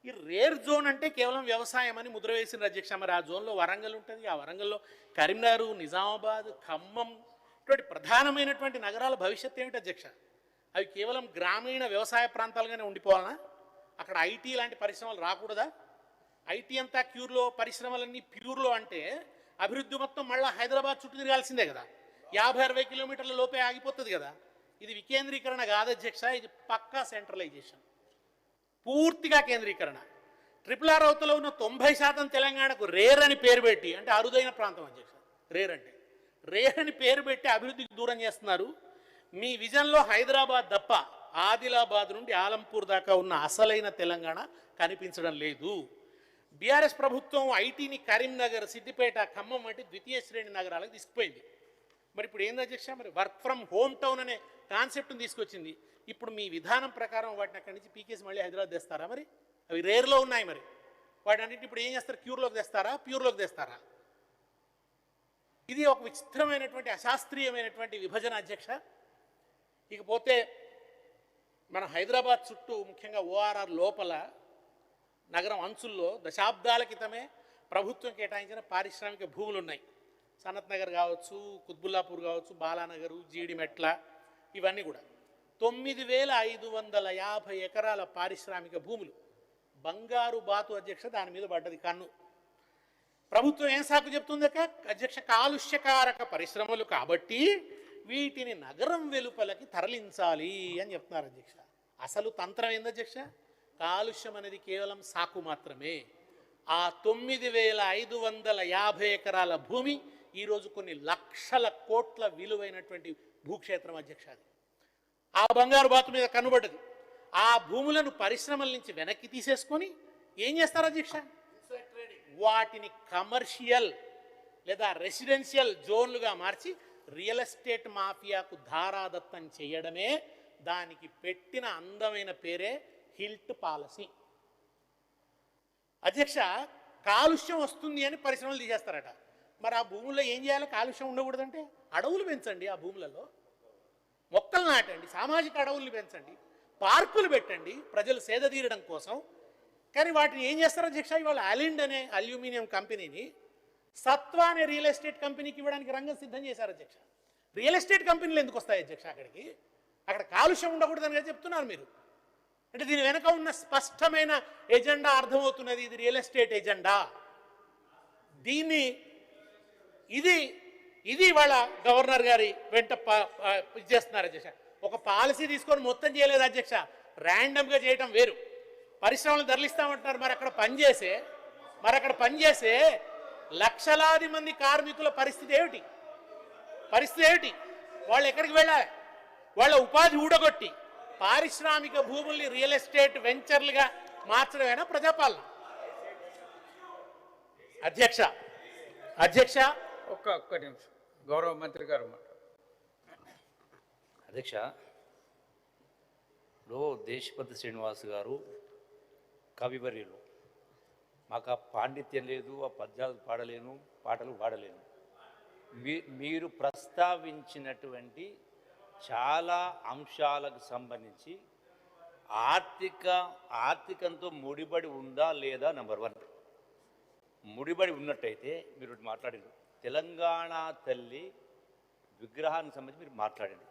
ఈ రేర్ జోన్ అంటే కేవలం వ్యవసాయం అని ముద్ర వేసిన అధ్యక్ష. మరి ఆ జోన్లో వరంగల్ ఉంటుంది, ఆ వరంగల్లో కరీంనగర్, నిజామాబాద్, ఖమ్మం ఇటువంటి ప్రధానమైనటువంటి నగరాల భవిష్యత్తు ఏమిటి అధ్యక్ష? అవి కేవలం గ్రామీణ వ్యవసాయ ప్రాంతాలుగానే ఉండిపోవాలనా? అక్కడ ఐటీ లాంటి పరిశ్రమలు రాకూడదా? ఐటీ అంతా క్యూర్లో, పరిశ్రమలన్నీ ప్యూర్లో అంటే అభివృద్ధి మొత్తం మళ్ళీ హైదరాబాద్ చుట్టూ తిరగాల్సిందే కదా, 50-60 కిలోమీటర్ల లోపే ఆగిపోతుంది కదా. ఇది వికేంద్రీకరణ కాదు అధ్యక్ష, ఇది పక్కా సెంట్రలైజేషన్, పూర్తిగా కేంద్రీకరణ. RRR అవతలో ఉన్న 90% తెలంగాణకు రేర్ అని పేరు పెట్టి, అంటే అరుదైన ప్రాంతం అధ్యక్ష, రేర్ అని పేరు పెట్టి అభివృద్ధికి దూరం చేస్తున్నారు. మీ విజన్లో హైదరాబాద్ తప్ప ఆదిలాబాద్ నుండి ఆలంపూర్ దాకా ఉన్న అసలైన తెలంగాణ కనిపించడం లేదు. బీఆర్ఎస్ ప్రభుత్వం ఐటీని కరీంనగర్, సిద్దిపేట, ఖమ్మం వంటి ద్వితీయ శ్రేణి నగరాలకు తీసుకుపోయింది. మరి ఇప్పుడు ఏంది అధ్యక్ష, మరి వర్క్ ఫ్రమ్ హోమ్ టౌన్ అనే కాన్సెప్ట్ని తీసుకొచ్చింది. ఇప్పుడు మీ విధానం ప్రకారం వాటిని అక్కడి నుంచి పీకేసి మళ్ళీ హైదరాబాద్ తెస్తారా? మరి అవి రేర్లో ఉన్నాయి, మరి వాటి అన్నింటి ఇప్పుడు ఏం చేస్తారు? క్యూర్లోకి తెస్తారా, ప్యూర్లోకి తెస్తారా? ఇది ఒక విచిత్రమైనటువంటి అశాస్త్రీయమైనటువంటి విభజన అధ్యక్ష. ఇకపోతే మన హైదరాబాద్ చుట్టూ ముఖ్యంగా ORR లోపల నగరం అంచుల్లో దశాబ్దాల క్రితమే ప్రభుత్వం కేటాయించిన పారిశ్రామిక భూములు ఉన్నాయి. సనత్ నగర్ కావచ్చు, కుత్బుల్లాపూర్ కావచ్చు, బాలానగరు, జీడిమెట్ల, ఇవన్నీ కూడా 9550 ఎకరాల పారిశ్రామిక భూములు. బంగారు బాతు అధ్యక్ష దాని మీద పడ్డది కన్ను. ప్రభుత్వం ఏం సాకు చెప్తుంది అధ్యక్ష? కాలుష్యకారక పరిశ్రమలు కాబట్టి వీటిని నగరం వెలుపలకి తరలించాలి అని చెప్తున్నారు అధ్యక్ష. అసలు తంత్రం ఏంది అధ్యక్ష? కాలుష్యం అనేది కేవలం సాకు మాత్రమే. ఆ 9550 ఎకరాల భూమి ఈరోజు కొన్ని లక్షల కోట్ల విలువైనటువంటి భూక్షేత్రం అధ్యక్ష. అది ఆ బంగారు బాతు మీద కనుబడ్డది. ఆ భూములను పరిశ్రమల నుంచి వెనక్కి తీసేసుకొని ఏం చేస్తారు అధ్యక్ష? వాటిని కమర్షియల్ లేదా రెసిడెన్షియల్ జోన్లుగా మార్చి రియల్ ఎస్టేట్ మాఫియాకు ధారాదత్తం చేయడమే దానికి పెట్టిన అందమైన పేరే హిల్ట్ పాలసీ అధ్యక్ష. కాలుష్యం వస్తుంది అని పరిశ్రమలు తీసేస్తారట. మరి ఆ భూముల్లో ఏం చేయాలి? కాలుష్యం ఉండకూడదంటే అడవులు పెంచండి, ఆ భూములలో మొక్కలు నాటండి, సామాజిక అడవుల్ని పెంచండి, పార్కులు పెట్టండి ప్రజలు సేద తీరడం కోసం. కానీ వాటిని ఏం చేస్తారు అధ్యక్ష? ఇవాళ అలిండ్ అనే అల్యూమినియం కంపెనీని సత్వా అనే రియల్ ఎస్టేట్ కంపెనీకి ఇవ్వడానికి రంగం సిద్ధం చేశారు అధ్యక్ష. రియల్ ఎస్టేట్ కంపెనీలు ఎందుకు వస్తాయి అధ్యక్ష అక్కడికి? అక్కడ కాలుష్యం ఉండకూడదని చెప్తున్నారు మీరు. అంటే దీని వెనక ఉన్న స్పష్టమైన ఎజెండా అర్థమవుతున్నది. ఇది రియల్ ఎస్టేట్ ఎజెండా. దీన్ని ఇది వాళ్ళ గవర్నర్ గారి వెంట చేస్తున్నారు అధ్యక్ష. ఒక పాలసీ తీసుకొని మొత్తం చేయలేదు అధ్యక్ష, ర్యాండమ్గా చేయటం వేరు. పరిశ్రమలు తరలిస్తామంటున్నారు, మరి అక్కడ పనిచేసే లక్షలాది మంది కార్మికుల పరిస్థితి ఏమిటి? వాళ్ళు ఎక్కడికి వెళ్ళాలి? వాళ్ళ ఉపాధి ఊడగొట్టి పారిశ్రామిక భూముల్ని రియల్ ఎస్టేట్ వెంచర్లుగా మార్చడమేనా ప్రజాపాలన అధ్యక్ష? ఒక్క నిమిషం, గౌరవ మంత్రి గారు. అధ్యక్ష, దేశపతి శ్రీనివాస్ గారు కవివర్యులు. మాకు ఆ పాండిత్యం లేదు, ఆ పద్యాలు పాడలేను, పాటలు పాడలేను. మీరు ప్రస్తావించినటువంటి చాలా అంశాలకు సంబంధించి ఆర్థికంతో ముడిపడి ఉందా లేదా? నెంబర్ 1, ముడిపడి ఉన్నట్టయితే మీరు మాట్లాడారు. తెలంగాణ తల్లి విగ్రహానికి సంబంధించి మీరు మాట్లాడండి.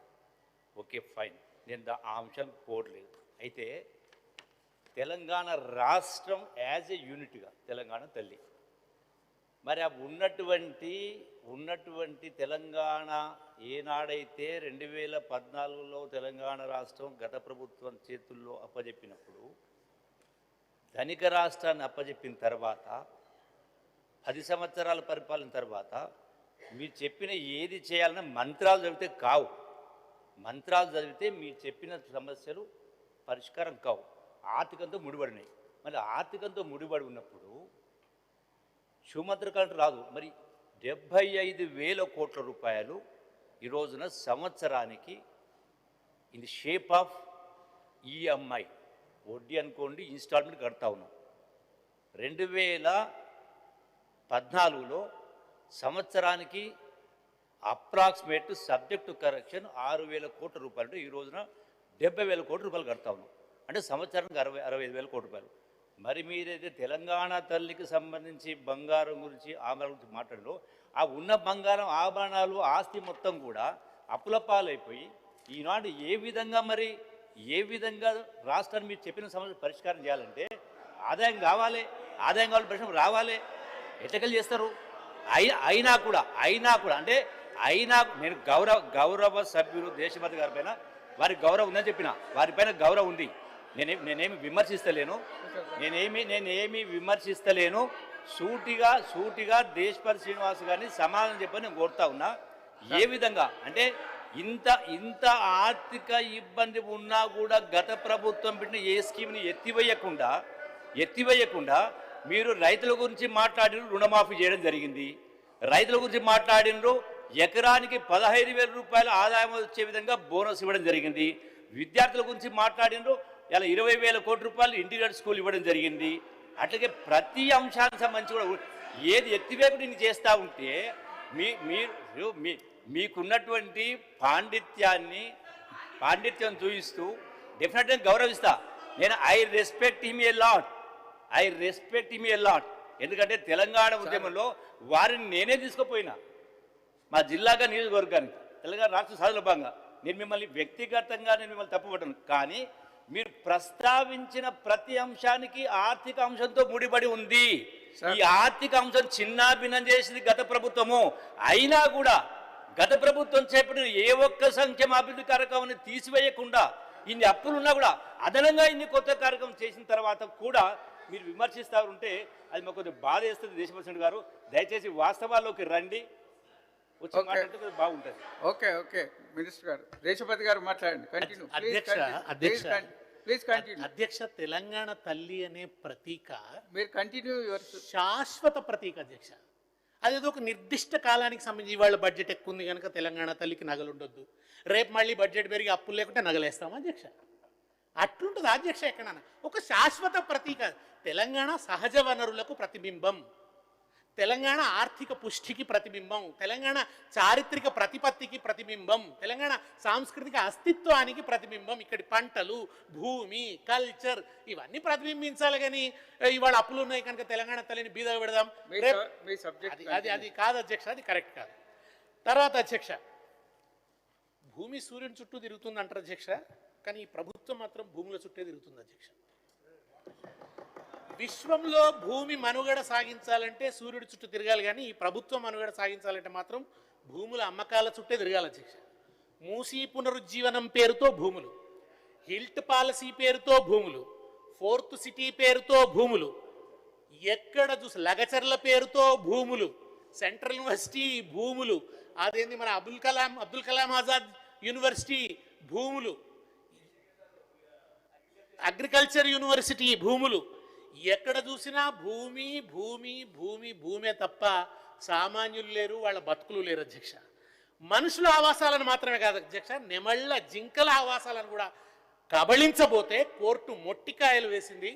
ఓకే ఫైన్, నేను ఆ అంశానికి పోవట్లేదు. అయితే తెలంగాణ రాష్ట్రం యాజ్ ఏ యూనిట్గా తెలంగాణ తల్లి, మరి ఆ ఉన్నటువంటి తెలంగాణ ఏనాడైతే 2014లో తెలంగాణ రాష్ట్రం గత ప్రభుత్వం చేతుల్లో అప్పజెప్పినప్పుడు, ధనిక రాష్ట్రాన్ని అప్పజెప్పిన తర్వాత 10 సంవత్సరాల పరిపాలన తర్వాత మీరు చెప్పిన ఏది చేయాలన్నా మంత్రాలు చదివితే కావు. మంత్రాలు చదివితే మీరు చెప్పిన సమస్యలు పరిష్కారం కావు, ఆర్థికంతో ముడిపడినాయి. మరి ఆర్థికంతో ముడిపడి ఉన్నప్పుడు శుమంత్రకాంట రాదు. మరి 75,000 కోట్ల రూపాయలు ఈ రోజున సంవత్సరానికి in the shape of EMI, వడ్డీ అనుకోండి, ఇన్స్టాల్మెంట్ కడతా ఉన్నాం. 2014లో సంవత్సరానికి అప్రాక్సిమేట్ సబ్జెక్టు కరెక్షన్ 6,000 కోట్ల రూపాయలు అంటే ఈ రోజున 70,000 కోట్ల రూపాయలు కడతా ఉన్నాం. అంటే సంవత్సరానికి 65,000 కోట్ల రూపాయలు. మరి మీరైతే తెలంగాణ తల్లికి సంబంధించి బంగారం గురించి ఆభరణాల గురించి మాట్లాడలో, ఆ ఉన్న బంగారం ఆభరణాలు ఆస్తి మొత్తం కూడా అప్పుల పాలైపోయి ఈనాడు ఏ విధంగా రాష్ట్రాన్ని మీరు చెప్పిన సమస్య పరిష్కారం చేయాలంటే ఆదాయం కావాలి ప్రశ్న రావాలి, ఎట్టకలు చేస్తారు. అయినా కూడా అంటే నేను గౌరవ సభ్యులు దేశపతి గారి పైన వారికి గౌరవం ఉందని చెప్పిన, వారిపైన గౌరవం ఉంది. నేనేమి విమర్శిస్తలేను. సూటిగా దేశపతి శ్రీనివాస్ గారిని సమాధానం చెప్పని నేను కోరుతా ఉన్నా. ఏ విధంగా అంటే ఇంత ఆర్థిక ఇబ్బంది ఉన్నా కూడా గత ప్రభుత్వం పెట్టిన ఏ స్కీమ్ని ఎత్తివేయకుండా మీరు రైతుల గురించి మాట్లాడిన రుణమాఫీ చేయడం జరిగింది. రైతుల గురించి మాట్లాడినరు ఎకరానికి 15,000 రూపాయల ఆదాయం వచ్చే విధంగా బోనస్ ఇవ్వడం జరిగింది. విద్యార్థుల గురించి మాట్లాడినరు ఇలా 20,000 కోట్ల రూపాయలు ఇంటిగ్రేటెడ్ స్కూల్ ఇవ్వడం జరిగింది. అట్లాగే ప్రతి అంశానికి సంబంధించి కూడా ఏది ఎత్తివేయకుండా నేను చేస్తూ ఉంటే మీకున్నటువంటి పాండిత్యం చూపిస్తూ డెఫినెట్గా గౌరవిస్తా. నేను I respect him a lot. ఎందుకంటే తెలంగాణ ఉద్యమంలో వారిని నేనే తీసుకుపోయినా మా జిల్లాగా నియోజకవర్గానికి తెలంగాణ రాష్ట్ర సాధనలో భాగంగా. నేను మిమ్మల్ని వ్యక్తిగతంగా తప్పుపట్టను, కానీ మీరు ప్రస్తావించిన ప్రతి అంశానికి ఆర్థిక అంశంతో ముడిపడి ఉంది. ఈ ఆర్థిక అంశం చిన్నాభిన్నం చేసింది గత ప్రభుత్వము. అయినా కూడా గత ప్రభుత్వం చేపట్టిన ఏ ఒక్క సంక్షేమ అభివృద్ధి కార్యక్రమాన్ని తీసివేయకుండా ఇన్ని అప్పులున్నా కూడా అదనంగా ఇన్ని కొత్త కార్యక్రమం చేసిన తర్వాత కూడా మీరు విమర్శిస్తూ ఉంటే అది మాకు కొద్దిగా బాధ వేస్తుంది. దేశప్రసిడెంట్ గారు, దయచేసి వాస్తవాల్లోకి రండి, వచ్చి మాట్లాడితే బాగుంటుంది. ఓకే మినిస్టర్ గారు, దేశపతి గారు మాట్లాడండి. అధ్యక్ష, తెలంగాణ తల్లి అనే ప్రతీక మీరు కంటిన్యూ శాశ్వత ప్రతీక అధ్యక్ష. అదేదో ఒక నిర్దిష్ట కాలానికి సంబంధించి ఇవాళ బడ్జెట్ ఎక్కువ ఉంది కనుక తెలంగాణ తల్లికి నగలు ఉండొద్దు, రేపు మళ్ళీ బడ్జెట్ పెరిగి అప్పులు లేకుంటే నగలేస్తామా అధ్యక్ష? అట్లుంటుంది అధ్యక్ష. ఎక్కడన్నా ఒక శాశ్వత ప్రతీక. తెలంగాణ సహజ వనరులకు ప్రతిబింబం, తెలంగాణ ఆర్థిక పుష్టికి ప్రతిబింబం, తెలంగాణ చారిత్రక ప్రతిపత్తికి ప్రతిబింబం, తెలంగాణ సాంస్కృతిక అస్తిత్వానికి ప్రతిబింబం. ఇక్కడి పంటలు, భూమి, కల్చర్ ఇవన్నీ ప్రతిబింబించాలి. కానీ ఇవాళ అప్పులు ఉన్నాయి కనుక తెలంగాణ తల్లిని బీద పెడదాం, అది కాదు అధ్యక్ష, అది కరెక్ట్ కాదు. తర్వాత అధ్యక్ష, భూమి సూర్యుని చుట్టూ తిరుగుతుంది అంటారు అధ్యక్ష, కానీ ఈ ప్రభుత్వం మాత్రం భూముల చుట్టే తిరుగుతుంది అధ్యక్ష. విశ్వంలో భూమి మనుగడ సాగించాలంటే సూర్యుడి చుట్టూ తిరగాలి, కానీ ఈ ప్రభుత్వం మనుగడ సాగించాలంటే మాత్రం భూముల అమ్మకాల చుట్టే తిరగాలి అధ్యక్ష. మూసీ పునరుజ్జీవనం పేరుతో భూములు, హిల్ట్ పాలసీ పేరుతో భూములు, ఫోర్త్ సిటీ పేరుతో భూములు, ఎక్కడ చూసి లగచర్ల పేరుతో భూములు, సెంట్రల్ యూనివర్సిటీ భూములు, అదేంది మన అబ్దుల్ కలాం ఆజాద్ యూనివర్సిటీ భూములు, అగ్రికల్చర్ యూనివర్సిటీ భూములు, ఎక్కడ చూసినా భూమి భూమి భూమి భూమే తప్ప సామాన్యులు లేరు, వాళ్ళ బతుకులు లేరు అధ్యక్ష. మనుషుల ఆవాసాలను మాత్రమే కాదు అధ్యక్ష, నెమళ్ళ జింకల ఆవాసాలను కూడా కబళించబోతే కోర్టు మొట్టికాయలు వేసింది.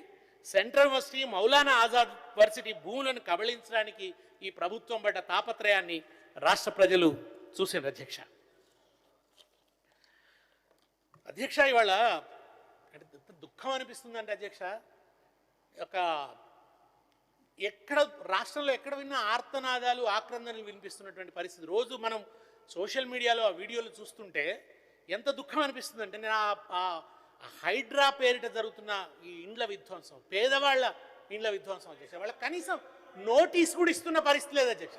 Central university, Maulana Azad university భూములను కబళించడానికి ఈ ప్రభుత్వం పడ్డ తాపత్రయాన్ని రాష్ట్ర ప్రజలు చూసిండ్రు అధ్యక్ష. అధ్యక్ష, ఇవాళ దుఃఖం అనిపిస్తుందంటే అధ్యక్ష, ఎక్కడ రాష్ట్రంలో ఎక్కడ విన్నా ఆర్తనాదాలు, ఆక్రందనలు వినిపిస్తున్నటువంటి పరిస్థితి. రోజు మనం సోషల్ మీడియాలో ఆ వీడియోలు చూస్తుంటే ఎంత దుఃఖం అనిపిస్తుంది అంటే నేను ఆ హైడ్రా పేరిట జరుగుతున్న ఈ ఇండ్ల విధ్వంసం, పేదవాళ్ళ ఇండ్ల విధ్వంసం అధ్యక్ష, వాళ్ళకి కనీసం నోటీసు కూడా ఇస్తున్న పరిస్థితి లేదు అధ్యక్ష.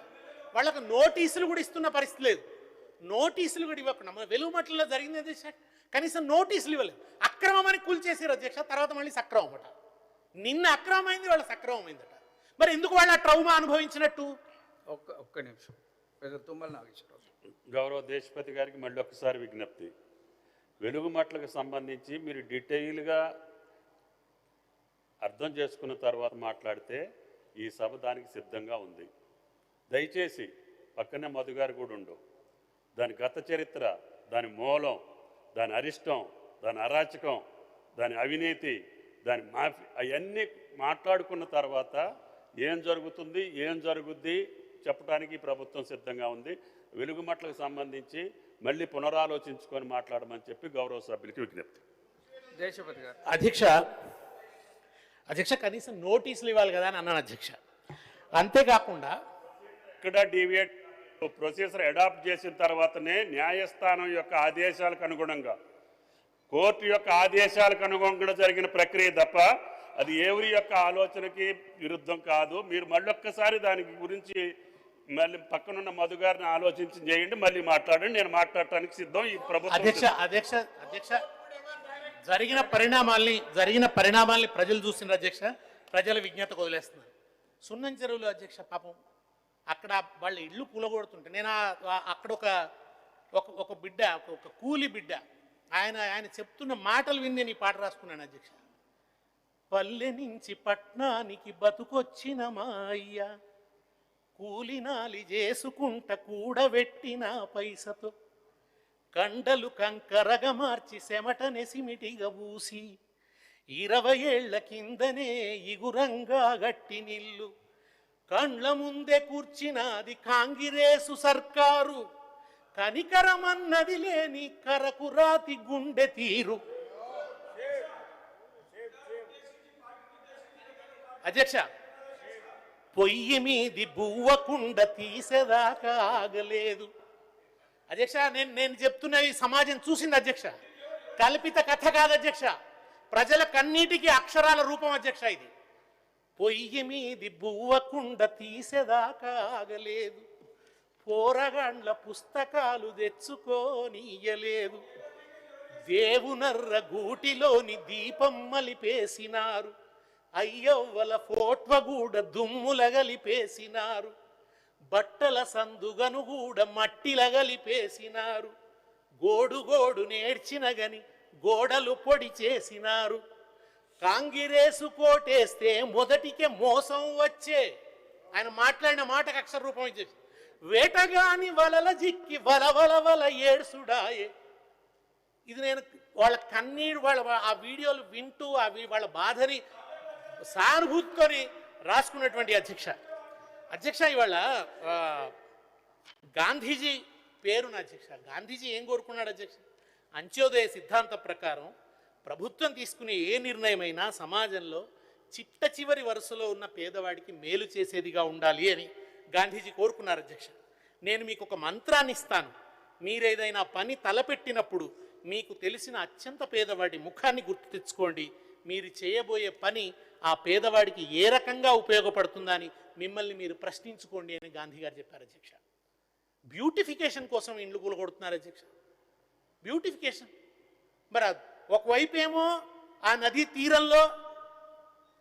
వాళ్ళకు నోటీసులు కూడా ఇస్తున్న పరిస్థితి లేదు. నోటీసులు కూడా ఇవ్వకుండా మన వెలుగుమట్లలో జరిగింది అధ్యక్ష, కనీసం నోటీసులు ఇవ్వలేదు. అక్రమమని కూల్చేసారు అధ్యక్ష, తర్వాత మళ్ళీ సక్రమం అట. నిన్న అక్రమమైంది, వాళ్ళ సక్రమమైందట. మరి ఎందుకు వాళ్ళ ట్రౌమా అనుభవించినట్టు? ఒక్క నిమిషం. తుమ్మల నాగేశ్వరరావు. గౌరవ దేశపతి గారికి మళ్ళీ ఒక్కసారి విజ్ఞప్తి. వెలుగుమట్లకు సంబంధించి మీరు డీటెయిల్గా అర్థం చేసుకున్న తర్వాత మాట్లాడితే ఈ సభ దానికి సిద్ధంగా ఉంది. దయచేసి పక్కనే మధు గారు కూడా ఉండు. దాని గత చరిత్ర, దాని మూలం, దాని అరిష్టం, దాని అరాచకం, దాని అవినీతి, దాని మాఫీ అవన్నీ మాట్లాడుకున్న తర్వాత ఏం జరుగుతుంది, ఏం జరుగుద్ది చెప్పడానికి ప్రభుత్వం సిద్ధంగా ఉంది. వెలుగుమట్లకు సంబంధించి మళ్ళీ పునరాలోచించుకొని మాట్లాడమని చెప్పి గౌరవ సభ్యులకి విజ్ఞప్తి. దేశపతి గారు. అధ్యక్ష కనీసం నోటీసులు ఇవ్వాలి కదా అని అన్నాను అధ్యక్ష. అంతేకాకుండా ఇక్కడ డీవియేట్ ప్రొసీజర్ అడాప్ట్ చేసిన తర్వాతనే న్యాయస్థానం యొక్క ఆదేశాలకు అనుగుణంగా, కోర్టు యొక్క ఆదేశాలకు అనుగుణంగా జరిగిన ప్రక్రియ తప్ప అది ఎవరి యొక్క ఆలోచనకి విరుద్ధం కాదు. మీరు మళ్ళొక్కసారి దాని గురించి మళ్ళీ పక్కనున్న మధు గారిని ఆలోచించి చేయండి, మళ్ళీ మాట్లాడండి. నేను మాట్లాడటానికి సిద్ధం. ఈ ప్రభుత్వం అధ్యక్ష జరిగిన పరిణామాల్ని ప్రజలు చూసిన అధ్యక్ష, ప్రజల విజ్ఞతకు వదిలేస్తున్నారు. సున్నం చెరువులు అధ్యక్ష పాపం అక్కడ వాళ్ళ ఇళ్ళు కూలగొడుతుంటే నేను అక్కడ ఒక బిడ్డ, ఒక కూలి బిడ్డ, ఆయన చెప్తున్న మాటలు విని నేను ఈ పాట రాసుకున్నాను అధ్యక్ష. పల్లె నుంచి పట్నానికి బతుకొచ్చిన మా అయ్య, కూలినాలి చేసుకుంట కూడబెట్టిన పైసతో, కండలు కంకరగా మార్చి చెమట నెసిమిటిగా ఊసి, 20 ఏళ్ల కిందనే ఇగురంగా గట్టి నిల్లు, కండ్ల ముందే కూర్చినది కాంగిరేసు సర్కారు, కనికరమన్నది లేని కరకురాతి గుండె తీరు. అధ్యక్ష పొయ్యి మీది బువ్వకుండ తీసేదాకా ఆగలేదు అధ్యక్ష. నేను చెప్తున్నవి సమాజం చూసింది అధ్యక్ష, కల్పిత కథ కాదు అధ్యక్ష, ప్రజల కన్నీటికి అక్షరాల రూపం అధ్యక్ష. ఇది పొయ్యి మీది బువ్వకుండ తీసేదాకా ఆగలేదు, పోరగాండ్ల పుస్తకాలు తెచ్చుకోనియలేదు, దేవునర్ర గూటిలోని దీపం మలిపేసినారు, అయ్యవ్వల ఫోట్వగూడ దుమ్ములగలిపేసినారు, బట్టల సందుగను కూడా మట్టిలగలిపేసినారు, గోడు గోడు నేర్చినగని గోడలు పొడి చేసినారు, కాంగిరేసు కోటేస్తే మొదటికే మోసం వచ్చే. ఆయన మాట్లాడిన మాటకు అక్షర రూపం ఇచ్చేసి, వేటగాని వలల జిక్కి వల ఏడ్సుడాయే. ఇది నేను వాళ్ళ కన్నీడు, ఆ వీడియోలు వింటూ వాళ్ళ బాధని సానుభూతితోని రాసుకున్నటువంటి అధ్యక్ష ఇవాళ గాంధీజీ పేరున అధ్యక్ష, గాంధీజీ ఏం కోరుకున్నాడు అధ్యక్ష? అంత్యోదయ సిద్ధాంత ప్రకారం ప్రభుత్వం తీసుకునే ఏ నిర్ణయమైనా సమాజంలో చిట్ట చివరి వరుసలో ఉన్న పేదవాడికి మేలు చేసేదిగా ఉండాలి అని గాంధీజీ కోరుకున్నారు అధ్యక్ష. నేను మీకు ఒక మంత్రాన్ని ఇస్తాను, మీరేదైనా పని తలపెట్టినప్పుడు మీకు తెలిసిన అత్యంత పేదవాడి ముఖాన్ని గుర్తు తెచ్చుకోండి, మీరు చేయబోయే పని ఆ పేదవాడికి ఏ రకంగా ఉపయోగపడుతుందని మిమ్మల్ని మీరు ప్రశ్నించుకోండి అని గాంధీ గారు చెప్పారు అధ్యక్ష. బ్యూటిఫికేషన్ కోసం ఇండ్లు కూలగొడుతున్నారు అధ్యక్ష, బ్యూటిఫికేషన్. మరి ఒకవైపు ఏమో ఆ నదీ తీరంలో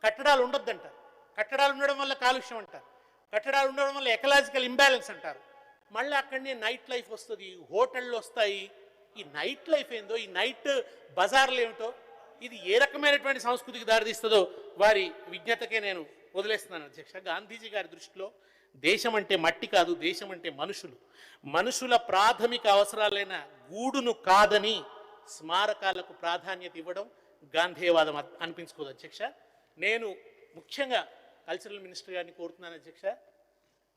కట్టడాలు ఉండొద్దంటారు, కట్టడాలు ఉండడం వల్ల కాలుష్యం అంటారు, కట్టడాలు ఉండడం వల్ల ఎకలాజికల్ ఇంబ్యాలెన్స్ అంటారు. మళ్ళీ అక్కడనే నైట్ లైఫ్ వస్తుంది, హోటళ్ళు వస్తాయి. ఈ నైట్ లైఫ్ ఏందో, ఈ నైట్ బజార్లు ఏమిటో, ఇది ఏ రకమైనటువంటి సంస్కృతికి దారితీస్తుందో వారి విజ్ఞతకే నేను వదిలేస్తున్నాను అధ్యక్ష. గాంధీజీ గారి దృష్టిలో దేశం అంటే మట్టి కాదు, దేశం అంటే మనుషులు, మనుషుల ప్రాథమిక అవసరాలైన గూడును కాదని స్మారకాలకు ప్రాధాన్యత ఇవ్వడం గాంధేయవాదం అనిపించుకోదు అధ్యక్ష. నేను ముఖ్యంగా కల్చరల్ మినిస్టర్ గారిని కోరుతున్నాను అధ్యక్ష,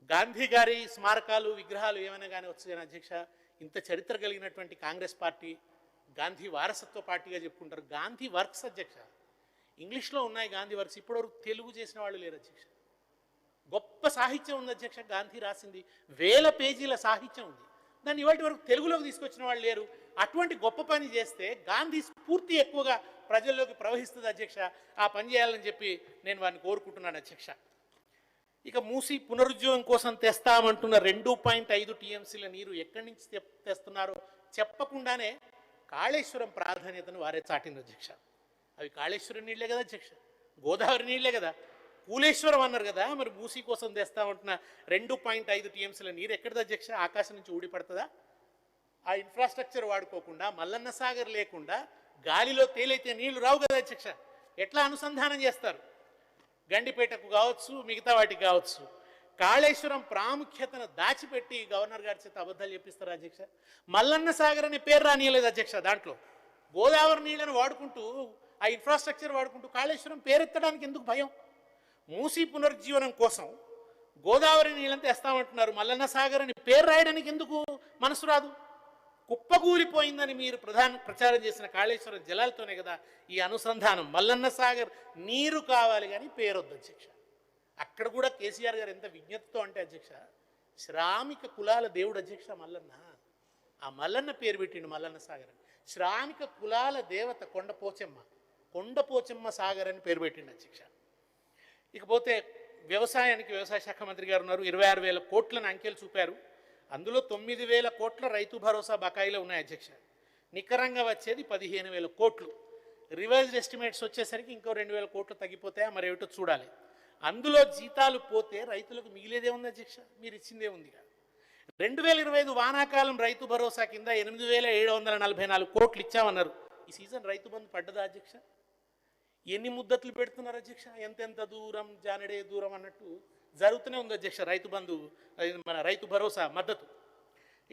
గాంధీ గారి స్మారకాలు విగ్రహాలు ఏమైనా కానీ వచ్చాయని అధ్యక్ష, ఇంత చరిత్ర కలిగినటువంటి కాంగ్రెస్ పార్టీ గాంధీ వారసత్వ పార్టీగా చెప్పుకుంటారు. గాంధీ వర్క్స్ అధ్యక్ష ఇంగ్లీష్లో ఉన్నాయి, గాంధీ వర్క్స్ ఇప్పటివరకు తెలుగు చేసిన వాళ్ళు లేరు అధ్యక్ష. గొప్ప సాహిత్యం ఉంది అధ్యక్ష, గాంధీ రాసింది 1000 పేజీల సాహిత్యం ఉంది, దాన్ని ఇవాటి వరకు తెలుగులోకి తీసుకొచ్చిన వాళ్ళు లేరు. అటువంటి గొప్ప పని చేస్తే గాంధీ స్ఫూర్తి ఎక్కువగా ప్రజల్లోకి ప్రవహిస్తుంది అధ్యక్ష. ఆ పని చేయాలని చెప్పి నేను వారిని కోరుకుంటున్నాను అధ్యక్ష. ఇక మూసి పునరుజ్జీవం కోసం తెస్తామంటున్న 2.5 టీఎంసీల నీరు ఎక్కడి నుంచి తెస్తున్నారో చెప్పకుండానే కాళేశ్వరం ప్రాధాన్యతను వారే చాటిన అధ్యక్ష. అవి కాళేశ్వరం నీళ్లే కదా అధ్యక్ష, గోదావరి నీళ్లే కదా, కూలేశ్వరం అన్నారు కదా. మరి మూసీ కోసం తెస్తామంటున్న 2.5 టీఎంసీల నీరు ఎక్కడిది అధ్యక్ష? ఆకాశం నుంచి ఊడిపడుతుందా? ఆ ఇన్ఫ్రాస్ట్రక్చర్ వాడుకోకుండా, మల్లన్న సాగర్ లేకుండా గాలిలో తేలైతే నీళ్లు రావు కదా అధ్యక్ష. ఎట్లా అనుసంధానం చేస్తారు? గండిపేటకు కావచ్చు, మిగతా వాటికి కావచ్చు. కాళేశ్వరం ప్రాముఖ్యతను దాచిపెట్టి గవర్నర్ గారి చేత అబద్ధాలు చెప్పిస్తారు అధ్యక్ష. మల్లన్న సాగర్ అనే పేరు రానియలేదు అధ్యక్ష. దాంట్లో గోదావరి నీళ్లను వాడుకుంటూ, ఆ ఇన్ఫ్రాస్ట్రక్చర్ వాడుకుంటూ కాళేశ్వరం పేరెత్తడానికి ఎందుకు భయం? మూసీ పునరుజ్జీవనం కోసం గోదావరి నీళ్ళంతా తెస్తామంటున్నారు, మల్లన్న సాగర్ అని పేరు రాయడానికి ఎందుకు మనసు రాదు? కుప్పగూలిపోయిందని మీరు ప్రచారం చేసిన కాళేశ్వరం జలాలతోనే కదా ఈ అనుసంధానం. మల్లన్న సాగర్ నీరు కావాలి కానీ పేరొద్దు అధ్యక్ష. అక్కడ కూడా కేసీఆర్ గారు ఎంత విజ్ఞతతో అంటే అధ్యక్ష, శ్రామిక కులాల దేవుడు అధ్యక్ష మల్లన్న. ఆ మల్లన్న పేరు పెట్టిండు మల్లన్న సాగర్. శ్రామిక కులాల దేవత కొండపోచమ్మ సాగర్ అని పేరు పెట్టిండు అధ్యక్ష. ఇకపోతే వ్యవసాయానికి వ్యవసాయ శాఖ మంత్రి గారు ఉన్నారు. 26,000 కోట్లను అంకెలు చూపారు. అందులో 9,000 కోట్ల రైతు భరోసా బకాయిలో ఉన్నాయి అధ్యక్ష. నికరంగా వచ్చేది 15,000 కోట్లు. రివైజ్డ్ ఎస్టిమేట్స్ వచ్చేసరికి ఇంకో 2,000 కోట్లు తగ్గిపోతాయా మరి ఏమిటో చూడాలి. అందులో జీతాలు పోతే రైతులకు మిగిలేదే ఉంది అధ్యక్ష, మీరు ఇచ్చిందే ఉందిగా. 2025 వానాకాలం రైతు భరోసా కింద 8,744 కోట్లు ఇచ్చామన్నారు. ఈ సీజన్ రైతు బంధు పడ్డదా అధ్యక్ష? ఎన్ని ముద్దట్లు పెడుతున్నారు అధ్యక్ష? ఎంతెంత దూరం జానడే దూరం అన్నట్టు జరుగుతూనే ఉంది అధ్యక్ష రైతు బంధు, మన రైతు భరోసా మద్దతు.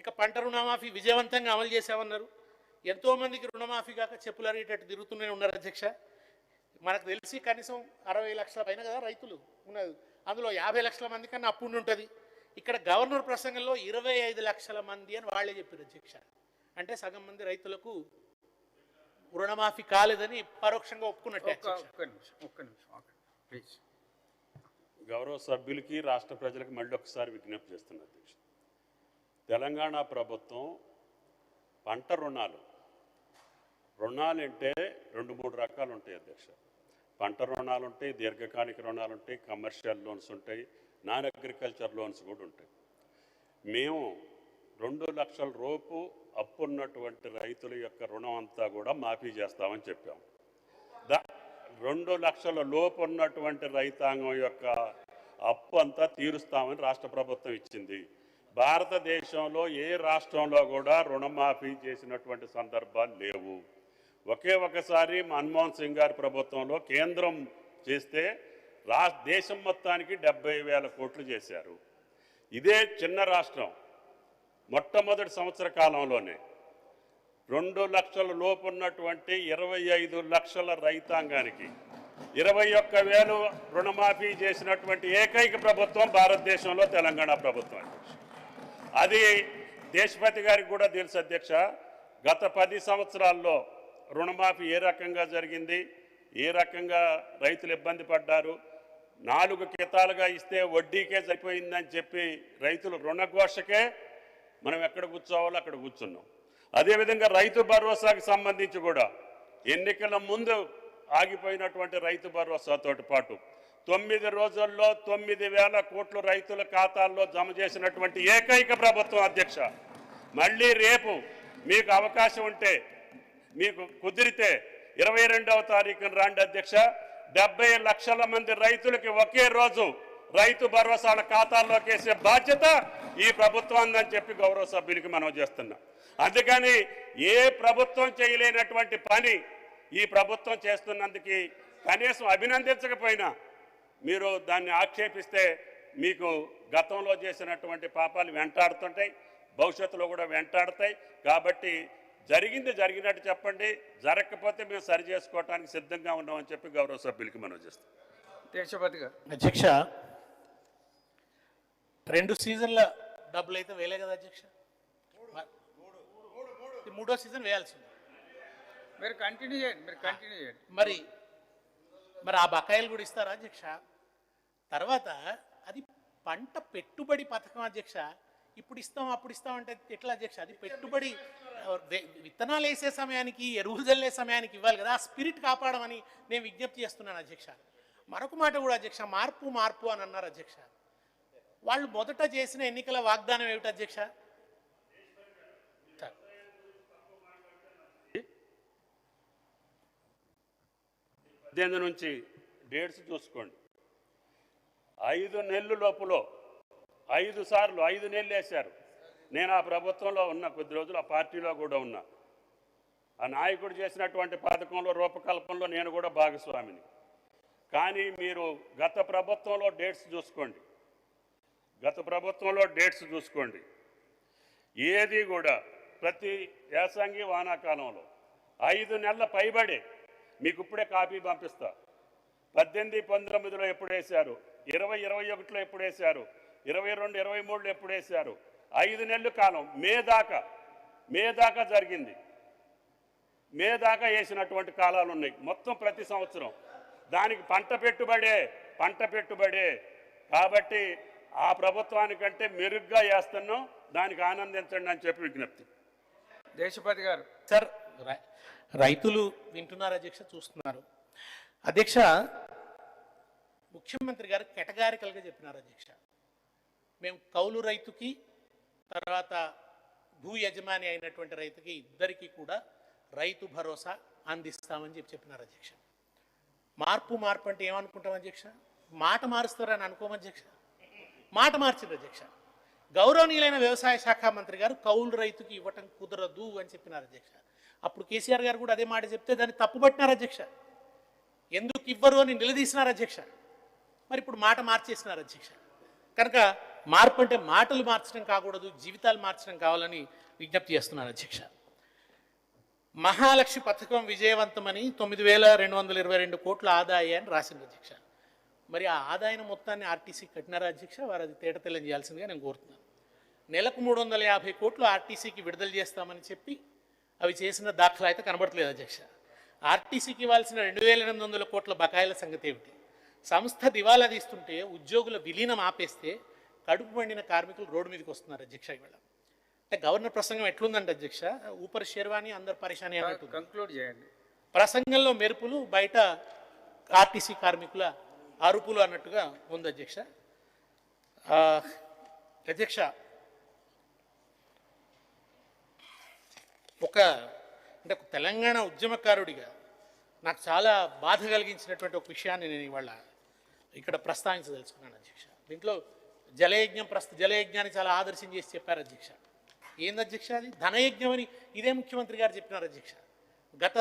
ఇక పంట రుణమాఫీ విజయవంతంగా అమలు చేశామన్నారు. ఎంతోమందికి రుణమాఫీ కాక చెప్పులు అరిగేటట్టు తిరుగుతూనే ఉన్నారు అధ్యక్ష. మనకు తెలిసి కనీసం 60 లక్షల పైన కదా రైతులు ఉన్నది. అందులో 50 లక్షల మంది కన్నా అప్పు ఉంటుంది. ఇక్కడ గవర్నర్ ప్రసంగంలో 25 లక్షల మంది అని వాళ్ళే చెప్పారు అధ్యక్ష. అంటే సగం మంది రైతులకు రుణమాఫీ కాలేదని పరోక్షంగా ఒప్పుకున్నట్టే. ఒక్క నిమిషం ప్లీజ్. గౌరవ సభ్యులకి రాష్ట్ర ప్రజలకు మళ్ళీ ఒకసారి విజ్ఞప్తి చేస్తున్నారు అధ్యక్ష. తెలంగాణ ప్రభుత్వం పంట రుణాలు అంటే 2-3 రకాలు ఉంటాయి అధ్యక్ష. పంట రుణాలు ఉంటాయి, దీర్ఘకాలిక రుణాలు ఉంటాయి, కమర్షియల్ లోన్స్ ఉంటాయి, నాన్ అగ్రికల్చర్ లోన్స్ కూడా ఉంటాయి. మేము 2 లక్షల రూపు అప్పు ఉన్నటువంటి రైతుల యొక్క రుణం అంతా కూడా మాఫీ చేస్తామని చెప్పాం. 2 లక్షల లోపు ఉన్నటువంటి రైతాంగం యొక్క అప్పు అంతా తీరుస్తామని రాష్ట్ర ప్రభుత్వం ఇచ్చింది. భారతదేశంలో ఏ రాష్ట్రంలో కూడా రుణమాఫీ చేసినటువంటి సందర్భాలు లేవు. ఒకే ఒకసారి మన్మోహన్ సింగ్ గారి ప్రభుత్వంలో కేంద్రం చేస్తే దేశం మొత్తానికి 70,000 కోట్లు చేశారు. ఇదే చిన్న రాష్ట్రం మొట్టమొదటి సంవత్సర కాలంలోనే 2 లక్షల లోపు ఉన్నటువంటి 25 లక్షల రైతాంగానికి 21,000 రుణమాఫీ చేసినటువంటి ఏకైక ప్రభుత్వం భారతదేశంలో తెలంగాణ ప్రభుత్వం. అది దేశపతి గారికి కూడా తెలుసు అధ్యక్ష. గత 10 సంవత్సరాల్లో రుణమాఫీ ఏ రకంగా జరిగింది, ఏ రకంగా రైతులు ఇబ్బంది పడ్డారు. 4 కితాలుగా ఇస్తే వడ్డీకే సరిపోయిందని చెప్పి రైతులు రుణఘోషకే మనం ఎక్కడ కూర్చోవాలో అక్కడ కూర్చున్నాం. అదేవిధంగా రైతు భరోసాకి సంబంధించి కూడా ఎన్నికల ముందు ఆగిపోయినటువంటి రైతు భరోసాతో పాటు 9 రోజుల్లో 9,000 కోట్లు రైతుల ఖాతాల్లో జమ చేసినటువంటి ఏకైక ప్రభుత్వం అధ్యక్ష. మళ్ళీ రేపు మీకు అవకాశం ఉంటే, మీకు కుదిరితే 22వ తారీఖున రాండి అధ్యక్ష. 70 లక్షల మంది రైతులకి ఒకే రోజు రైతు భరోసాల ఖాతాల్లోకి వేసే బాధ్యత ఈ ప్రభుత్వం ఉందని చెప్పి గౌరవ సభ్యులకి మనం చేస్తున్నాం. అందుకని ఏ ప్రభుత్వం చేయలేనటువంటి పని ఈ ప్రభుత్వం చేస్తున్నందుకు కనీసం అభినందించకపోయినా మీరు దాన్ని ఆక్షేపిస్తే మీకు గతంలో చేసినటువంటి పాపాలు వెంటాడుతుంటాయి, భవిష్యత్తులో కూడా వెంటాడతాయి. కాబట్టి జరిగినట్టు చెప్పండి, జరగకపోతే మేము సరి చేసుకోవడానికి సిద్ధంగా ఉన్నామని చెప్పి గౌరవ సభ్యులకి మనం చేస్తాం. దేశపతి గారు. అధ్యక్ష, 2 సీజన్ల డబ్బులు అయితే వేయలే కదా అధ్యక్ష, 3వ సీజన్ వేయాల్సి ఉంది. మీరు కంటిన్యూ చేయండి. మరి ఆ బకాయిలు కూడా ఇస్తారా అధ్యక్ష? తర్వాత అది పంట పెట్టుబడి పథకం అధ్యక్ష. ఇప్పుడు ఇస్తాం అప్పుడు ఇస్తాం అంటే ఎట్లా అధ్యక్ష? అది పెట్టుబడి విత్తనాలు వేసే సమయానికి ఎరువులు చల్లే సమయానికి ఇవ్వాలి కదా, ఆ స్పిరిట్ కాపాడమని నేను విజ్ఞప్తి చేస్తున్నాను అధ్యక్ష. మరొక మాట కూడా అధ్యక్ష, మార్పు మార్పు అని అన్నారు అధ్యక్ష. వాళ్ళు మొదట చేసిన ఎన్నికల వాగ్దానం ఏమిటి అధ్యక్ష? 18 నుంచి డేట్స్ చూసుకోండి. 5 నెలల లోపల 5 సార్లు 5 నెలలు వేశారు. నేను ఆ ప్రభుత్వంలో ఉన్న కొద్ది రోజులు, ఆ పార్టీలో కూడా ఉన్నా. ఆ నాయకుడు చేసినటువంటి పథకంలో రూపకల్పనలో నేను కూడా భాగస్వామిని. కానీ మీరు గత ప్రభుత్వంలో డేట్స్ చూసుకోండి, ఏది కూడా ప్రతి యాసంగి వానాకాలంలో 5 నెలల పైబడే. మీకు ఇప్పుడే కాపీ పంపిస్తా. 18, 19లో ఎప్పుడు వేశారు, 20, 21లో ఎప్పుడు వేశారు, 22, 23లో ఎప్పుడు వేశారు. 5 నెలల కాలం మే దాకా జరిగింది. మే దాకా వేసినటువంటి కాలాలు ఉన్నాయి మొత్తం ప్రతి సంవత్సరం. దానికి పంట పెట్టుబడే. కాబట్టి ఆ ప్రభుత్వానికంటే మెరుగ్గా వేస్తున్నాం, దానికి ఆనందించండి అని చెప్పి విజ్ఞప్తి. దేశపతి గారు. సార్, రైతులు వింటున్నారు అధ్యక్ష, చూస్తున్నారు అధ్యక్ష. ముఖ్యమంత్రి గారు కేటగారికల్గా చెప్పినారు అధ్యక్ష, మేము కౌలు రైతుకి తర్వాత భూ యజమాని అయినటువంటి రైతుకి ఇద్దరికీ కూడా రైతు భరోసా అందిస్తామని చెప్పినారు అధ్యక్ష. మార్పు అంటే ఏమనుకుంటాం అధ్యక్ష? మాట మారుస్తారని అనుకోము అధ్యక్ష. మాట మార్చింది అధ్యక్ష. గౌరవనీయులైన వ్యవసాయ శాఖ మంత్రి గారు కౌలు రైతుకి ఇవ్వటం కుదరదు అని చెప్పినారు అధ్యక్ష. అప్పుడు కేసీఆర్ గారు కూడా అదే మాట చెప్తే దాన్ని తప్పుపట్టినారు అధ్యక్ష. ఎందుకు ఇవ్వరు అని నిలదీసినారు అధ్యక్ష. మరి ఇప్పుడు మాట మార్చేసినారు అధ్యక్ష. కనుక మార్పు అంటే మాటలు మార్చడం కాకూడదు, జీవితాలు మార్చడం కావాలని విజ్ఞప్తి చేస్తున్నారు అధ్యక్ష. మహాలక్ష్మి పథకం విజయవంతమని 9,222 కోట్ల ఆదాయాన్ని రాసింది అధ్యక్ష. మరి ఆ ఆదాయం మొత్తాన్ని ఆర్టీసీ కట్టినారా అధ్యక్ష? వారు అది తేటతెల్లం చేయాల్సిందిగా నేను కోరుతున్నాను. నెలకు 350 కోట్లు ఆర్టీసీకి విడుదల చేస్తామని చెప్పి అవి చేసిన దాఖలా అయితే కనబడట్లేదు అధ్యక్ష. ఆర్టీసీకి ఇవ్వాల్సిన 2,800 కోట్ల బకాయిల సంగతి ఏమిటి? సంస్థ దివాలా తీస్తుంటే ఉద్యోగుల విలీనం ఆపేస్తే కడుపు పండిన కార్మికులు రోడ్డు మీదకి వస్తున్నారు అధ్యక్ష. ఇవాళ అంటే గవర్నర్ ప్రసంగం ఎట్లుందంటే అధ్యక్ష, ఊపర్ షేర్వాణి అందరు పరిశాని అన్నట్టు. కంక్లూడ్ చేయండి. ప్రసంగంలో మెరుపులు, బయట ఆర్టీసీ కార్మికుల అరుపులు అన్నట్టుగా ఉంది అధ్యక్ష. అధ్యక్ష, ఒక తెలంగాణ ఉద్యమకారుడిగా నాకు చాలా బాధ కలిగించినటువంటి ఒక విషయాన్ని నేను ఇవాళ ఇక్కడ ప్రస్తావించదలుచుకున్నాను అధ్యక్ష. దీంట్లో జలయజ్ఞాన్ని చాలా ఆదర్శం చేసి చెప్పారు అధ్యక్ష. ఏంది అధ్యక్ష అది? ధనయజ్ఞం అని ఇదే ముఖ్యమంత్రి గారు చెప్పినారు అధ్యక్ష. గత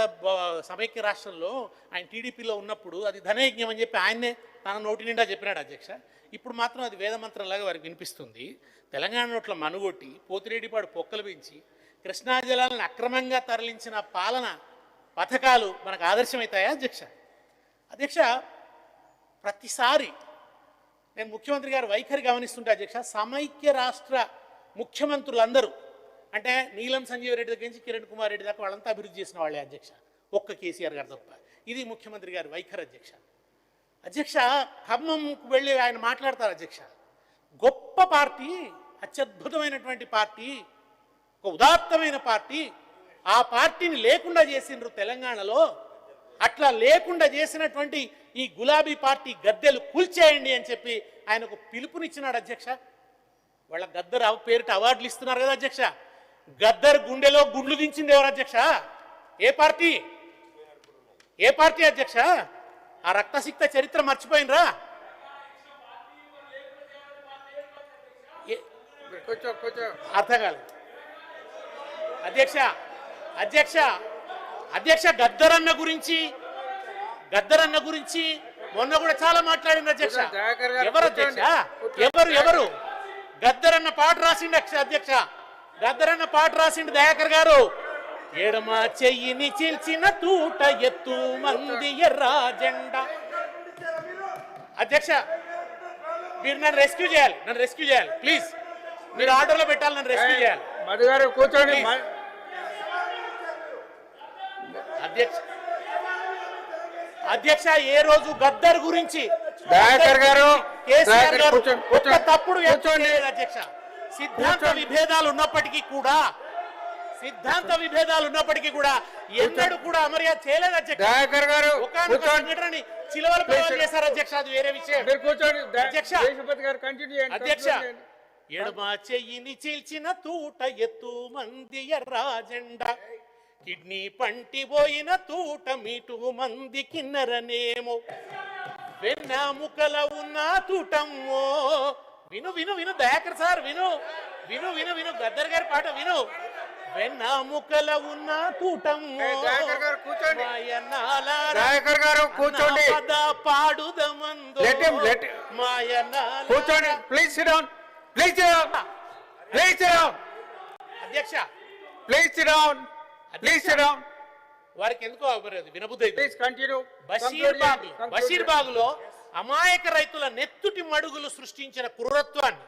సమైక్య రాష్ట్రంలో ఆయన టీడీపీలో ఉన్నప్పుడు అది ధనయజ్ఞం అని చెప్పి ఆయన్నే తన నోటి నిండా చెప్పినాడు అధ్యక్ష. ఇప్పుడు మాత్రం అది వేదమంత్రంలాగా వారికి వినిపిస్తుంది. తెలంగాణ నోట్ల మనుగొట్టి పోతిరెడ్డిపాడు పొక్కలు పెంచి కృష్ణా జలాలను అక్రమంగా తరలించిన పాలన పథకాలు మనకు ఆదర్శమవుతాయా అధ్యక్ష? అధ్యక్ష, ప్రతిసారి నేను ముఖ్యమంత్రి గారు వైఖరి గమనిస్తుంటే అధ్యక్ష, సమైక్య రాష్ట్ర ముఖ్యమంత్రులందరూ అంటే నీలం సంజీవ్ రెడ్డి దగ్గర నుంచి కిరణ్ కుమార్ రెడ్డి దాకా వాళ్ళంతా అభివృద్ధి చేసిన వాళ్ళే అధ్యక్ష, ఒక్క కేసీఆర్ గారు తప్ప. ఇది ముఖ్యమంత్రి గారి వైఖరి అధ్యక్ష. అధ్యక్ష, ఖమ్మంకు వెళ్ళి ఆయన మాట్లాడతారు అధ్యక్ష, గొప్ప పార్టీ, అత్యద్భుతమైనటువంటి పార్టీ, ఒక ఉదాత్తమైన పార్టీ, ఆ పార్టీని లేకుండా చేసిండ్రు తెలంగాణలో. అట్లా లేకుండా చేసినటువంటి ఈ గులాబీ పార్టీ గద్దెలు కూల్చేయండి అని చెప్పి ఆయనకు పిలుపునిచ్చినాడు అధ్యక్ష. వాళ్ళ గద్దర్ పేరిట అవార్డులు ఇస్తున్నారు కదా అధ్యక్ష. గద్దర్ గుండెలో గుండ్లు దించింది ఎవరు అధ్యక్ష? ఏ పార్టీ అధ్యక్ష? ఆ రక్తసిక్త చరిత్ర మర్చిపోయినరా? అర్థం కాలేదు అధ్యక్ష. గద్దరన్న గురించి మొన్న కూడా చాలా మాట్లాడింది అధ్యక్ష. ఎవరు అధ్యక్ష? ఎవరు గద్దరన్న పాట రాసిండు అధ్యక్ష. గద్దరన్న పాట రాసిండు దయాకర్ గారు. ఎడమ చెయ్యిని చీల్చిన తూట ఎత్తు మంది ఎర్ర జెండా. అధ్యక్ష, మీరు నన్ను రెస్క్యూ చేయాలి ప్లీజ్. మీరు ఆర్డర్లో పెట్టాలి, నన్ను రెస్క్యూ చేయాలి. మధు గారు కూర్చోండి. అధ్యక్ష, ఏ రోజు గద్దర్ గురించి దయాకర్ గారు కేసీఆర్ గారు తప్పుడు అధ్యక్ష, సిద్ధాంత విభేదాలు ఉన్నప్పటికీ కూడా ఎన్నడూ కూడా అమర్యాద చేయలేదు అధ్యక్ష. దయాకర్ గారు ఒకానొక సంఘటనని చిలవల పాలు చేశారు అధ్యక్ష, అది వేరే విషయం. మీరు కూర్చోండి. అధ్యక్ష, దేశపతి గారు కంటిన్యూ చేయండి. అధ్యక్ష, ఎడమ చెయ్యిని చీల్చిన తూట ఎత్తు మంది ఎర్రాజెండ, కిడ్నీ పంటి పోయిన తూట మీటు మంది కిన్నరనేమో, వెన్నెముకల ఉన్న తూటమ్మో. విను విను విను దయాకర్ సార్, విను విను విను విను గద్దర్ గారి పాట విను. వెన్నెముకల ఉన్న తూటమ్మో, దయాకర్ గారు కూర్చోండి. మాయనాలారా దయాకర్ గారు కూర్చోండి. పద పాడుదమందో మాయనాలారా. కూర్చోండి. Please sit down. Please sit down. Please sit down. అధ్యక్ష, please sit down. Please sit down. వారికి ఎందుకో వినబుద్ధి. Please continue. బషీర్బాగ్ లో అమాయక రైతుల నెత్తుటి మడుగులు సృష్టించిన క్రూరత్వాన్ని,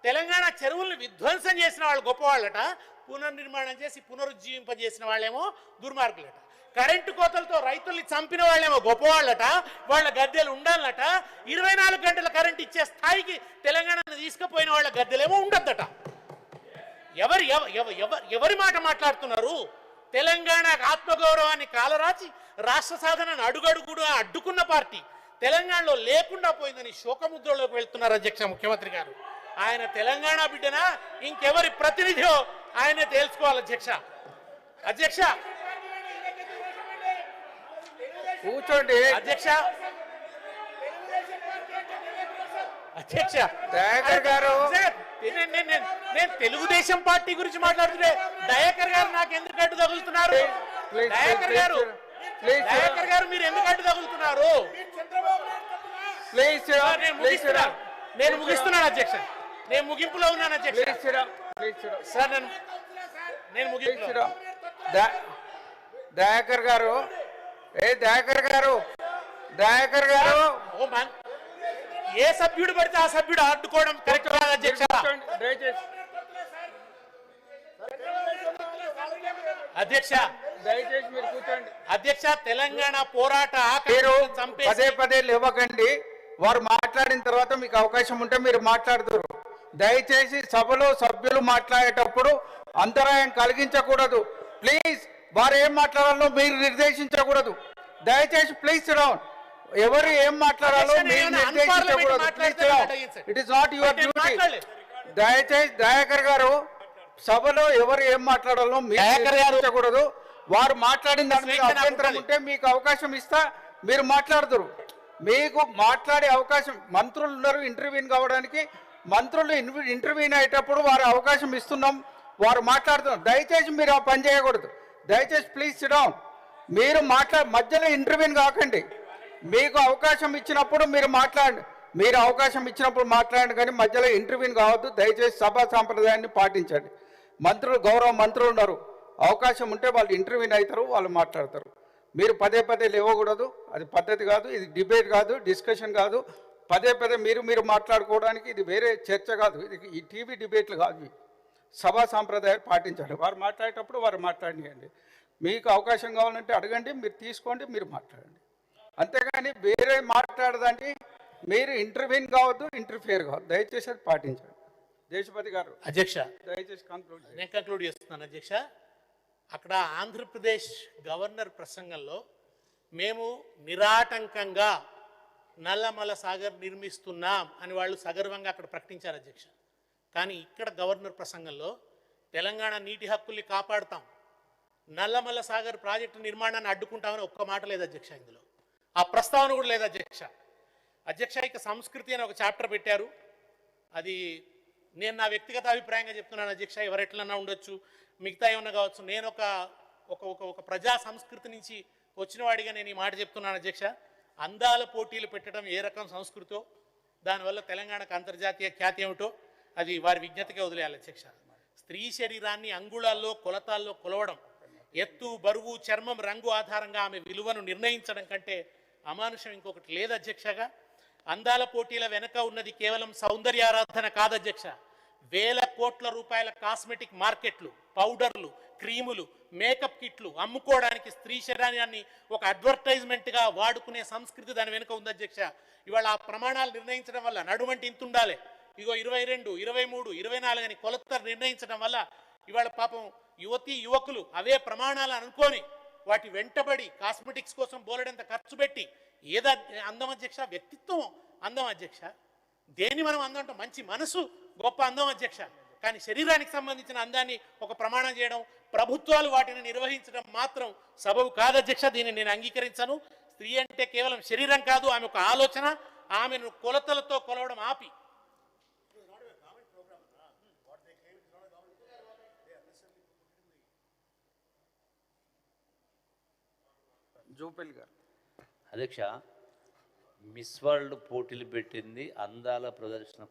తెలంగాణ చెరువుల్ని విధ్వంసం చేసిన వాళ్ళు గొప్పవాళ్ళట, పునర్నిర్మాణం చేసి పునరుజ్జీవింపజేసిన వాళ్ళేమో దుర్మార్గులట, కరెంటు కోతలతో రైతుల్ని చంపిన వాళ్ళేమో గొప్పవాళ్ళట, వాళ్ళ గద్దెలు ఉండాలట, 24 గంటల కరెంట్ ఇచ్చే స్థాయికి తెలంగాణను తీసుకుపోయిన వాళ్ళ గద్దెలేమో ఉండద్దట. ఎవరి మాట మాట్లాడుతున్నారు? తెలంగాణ ఆత్మగౌరవాన్ని కాలరాచి రాష్ట్ర సాధనను అడుగడుగుడు అడ్డుకున్న పార్టీ తెలంగాణలో లేకుండా పోయిందని శోకముద్రలోకి వెళ్తున్నారు అధ్యక్ష ముఖ్యమంత్రి గారు. ఆయన తెలంగాణ బిడ్డనా ఇంకెవరి ప్రతినిధో ఆయన తెలుసుకోవాలి అధ్యక్ష. అధ్యక్ష కూర్చోండి. అధ్యక్ష అధ్యక్ష దయాకర్ గారు, నేను తెలుగుదేశం పార్టీ గురించి మాట్లాడుతుంటే దయాకర్ గారు నాకు ఎందుకు అడ్డు తగులుతున్నారు? దయాకర్ గారు మీరు ఎందుకు అడ్డు తగులుతున్నారు? నేను ముగిస్తున్నాను అధ్యక్ష. నేను ముగింపులో ఉన్నాను అధ్యక్ష. సార్ నేను ముగింపులో. దయాకర్ గారు, దయాకర్ గారు, ఏ సభ్యుడు పడితే ఆ సభ్యుడు అడ్డుకోవడం కరెక్ట్ కాదు అధ్యక్ష. అధ్యక్ష దయచేసి మీరు కూర్చోండి. అధ్యక్ష, తెలంగాణ పోరాట పదే పదే లేవకండి. వారు మాట్లాడిన తర్వాత మీకు అవకాశం ఉంటే మీరు మాట్లాడుతారు. దయచేసి సభలో సభ్యులు మాట్లాడేటప్పుడు అంతరాయం కలిగించకూడదు. ప్లీజ్, వారు ఏం మాట్లాడాలో మీరు నిర్దేశించకూడదు. దయచేసి ప్లీజ్ డౌన్. ఎవరు ఏం మాట్లాడాలో మీరు నిర్దేశించకూడదు. It is not your duty. దయచేసి దయాకర్ గారు, సభలో ఎవరు ఏం మాట్లాడాలో మీరు నిర్దేశించకూడదు. వారు మాట్లాడిన దానికి అభ్యంతరం ఉంటే మీకు అవకాశం ఇస్తా, మీరు మాట్లాడుతారు. మీకు మాట్లాడే అవకాశం, మంత్రులు ఉన్నారు ఇంటర్వ్యూన్ కావడానికి, మంత్రులు ఇంటర్వ్యూన్ అయ్యేటప్పుడు వారు అవకాశం ఇస్తున్నాం, వారు మాట్లాడుతున్నారు. దయచేసి మీరు ఆ పని చేయకూడదు. దయచేసి ప్లీజ్ సిట్ డౌన్. మీరు మధ్యలో ఇంటర్వ్యూన్ కాకండి. మీకు అవకాశం ఇచ్చినప్పుడు మీరు మాట్లాడండి. మీరు అవకాశం ఇచ్చినప్పుడు మాట్లాడండి, కానీ మధ్యలో ఇంటర్వ్యూన్ కావద్దు. దయచేసి సభా సాంప్రదాయాన్ని పాటించండి. మంత్రులు, గౌరవ మంత్రులు ఉన్నారు, అవకాశం ఉంటే వాళ్ళు ఇంటర్వ్యూన్ అవుతారు, వాళ్ళు మాట్లాడతారు. మీరు పదే పదే లేవకూడదు. అది పద్ధతి కాదు. ఇది డిబేట్ కాదు, డిస్కషన్ కాదు. పదే పదే మీరు మాట్లాడుకోవడానికి ఇది వేరే చర్చ కాదు. ఇది ఈ టీవీ డిబేట్లు కాదు. సభా సాంప్రదాయాలు పాటించండి. వారు మాట్లాడేటప్పుడు వారు మాట్లాడియండి. మీకు అవకాశం కావాలంటే అడగండి, మీరు తీసుకోండి, మీరు మాట్లాడండి. అంతేగాని వేరే మాట్లాడదాన్ని మీరు ఇంటర్వ్యూన్ కావద్దు, ఇంటర్ఫియర్ కావద్దు. దయచేసి అది పాటించండి. దేశపతి గారు అధ్యక్ష, దయచేసి నేను కంక్లూడ్ చేస్తున్నాను అధ్యక్ష. అక్కడ ఆంధ్రప్రదేశ్ గవర్నర్ ప్రసంగంలో మేము నిరాటంకంగా నల్లమల సాగర్ నిర్మిస్తున్నాం అని వాళ్ళు సగర్వంగా అక్కడ ప్రకటించారు అధ్యక్ష. కానీ ఇక్కడ గవర్నర్ ప్రసంగంలో తెలంగాణ నీటి హక్కుల్ని కాపాడుతాం, నల్లమల సాగర్ ప్రాజెక్టు నిర్మాణాన్ని అడ్డుకుంటామని ఒక్క మాట లేదు అధ్యక్ష. ఇందులో ఆ ప్రస్తావన కూడా లేదు అధ్యక్ష. అధ్యక్ష, ఇక సంస్కృతి అని ఒక చాప్టర్ పెట్టారు. అది నేను నా వ్యక్తిగత అభిప్రాయంగా చెప్తున్నాను అధ్యక్ష. ఎవరెట్లన్నా ఉండొచ్చు, మిగతా ఏమన్నా కావచ్చు. నేను ఒక ప్రజా సంస్కృతి నుంచి వచ్చిన వాడిగా నేను ఈ మాట చెప్తున్నాను అధ్యక్ష. అందాల పోటీలు పెట్టడం ఏ రకం సంస్కృతో, దానివల్ల తెలంగాణకు అంతర్జాతీయ ఖ్యాతి ఏమిటో అది వారి విజ్ఞతకే వదిలేయాలి అధ్యక్ష. స్త్రీ శరీరాన్ని అంగుళాల్లో కొలతాల్లో కొలవడం, ఎత్తు, బరువు, చర్మం రంగు ఆధారంగా ఆమె విలువను నిర్ణయించడం కంటే అమానుషం ఇంకొకటి లేదు అధ్యక్షగా. అందాల పోటీల వెనక ఉన్నది కేవలం సౌందర్యారాధన కాదు అధ్యక్ష. వేల కోట్ల రూపాయల కాస్మెటిక్ మార్కెట్లు, పౌడర్లు, క్రీములు, మేకప్ కిట్లు అమ్ముకోవడానికి స్త్రీ శరీరాన్ని ఒక అడ్వర్టైజ్మెంట్గా వాడుకునే సంస్కృతి దాని వెనుక ఉంది అధ్యక్ష. ఇవాళ ఆ ప్రమాణాలు నిర్ణయించడం వల్ల నడుమంటి ఇంత ఉండాలి, ఇగో 22, 23, 24 అని కొలతలు నిర్ణయించడం వల్ల ఇవాళ పాపం యువతీ యువకులు అవే ప్రమాణాలు అనుకొని వాటి వెంటబడి కాస్మెటిక్స్ కోసం బోలెడంత ఖర్చు పెట్టి ఏదో అందం అధ్యక్ష, వ్యక్తిత్వం అందం అధ్యక్ష. దేన్ని మనం అందం అంటాం? మంచి మనసు గొప్ప అందం అధ్యక్ష. కానీ శరీరానికి సంబంధించిన అందాన్ని ఒక ప్రమాణం చేయడం, ప్రభుత్వాలు వాటిని నిర్వహించడం మాత్రం సబబు కాదు అధ్యక్ష. దీన్ని నేను అంగీకరించను. స్త్రీ అంటే కేవలం శరీరం కాదు, ఆమె ఒక ఆలోచన. ఆమెను కొలతలతో కొలవడం ఆపి జూపల్లి గారు. అధ్యక్ష, మిస్ వరల్డ్ పోటీలు పెట్టింది అందాల ప్రదర్శన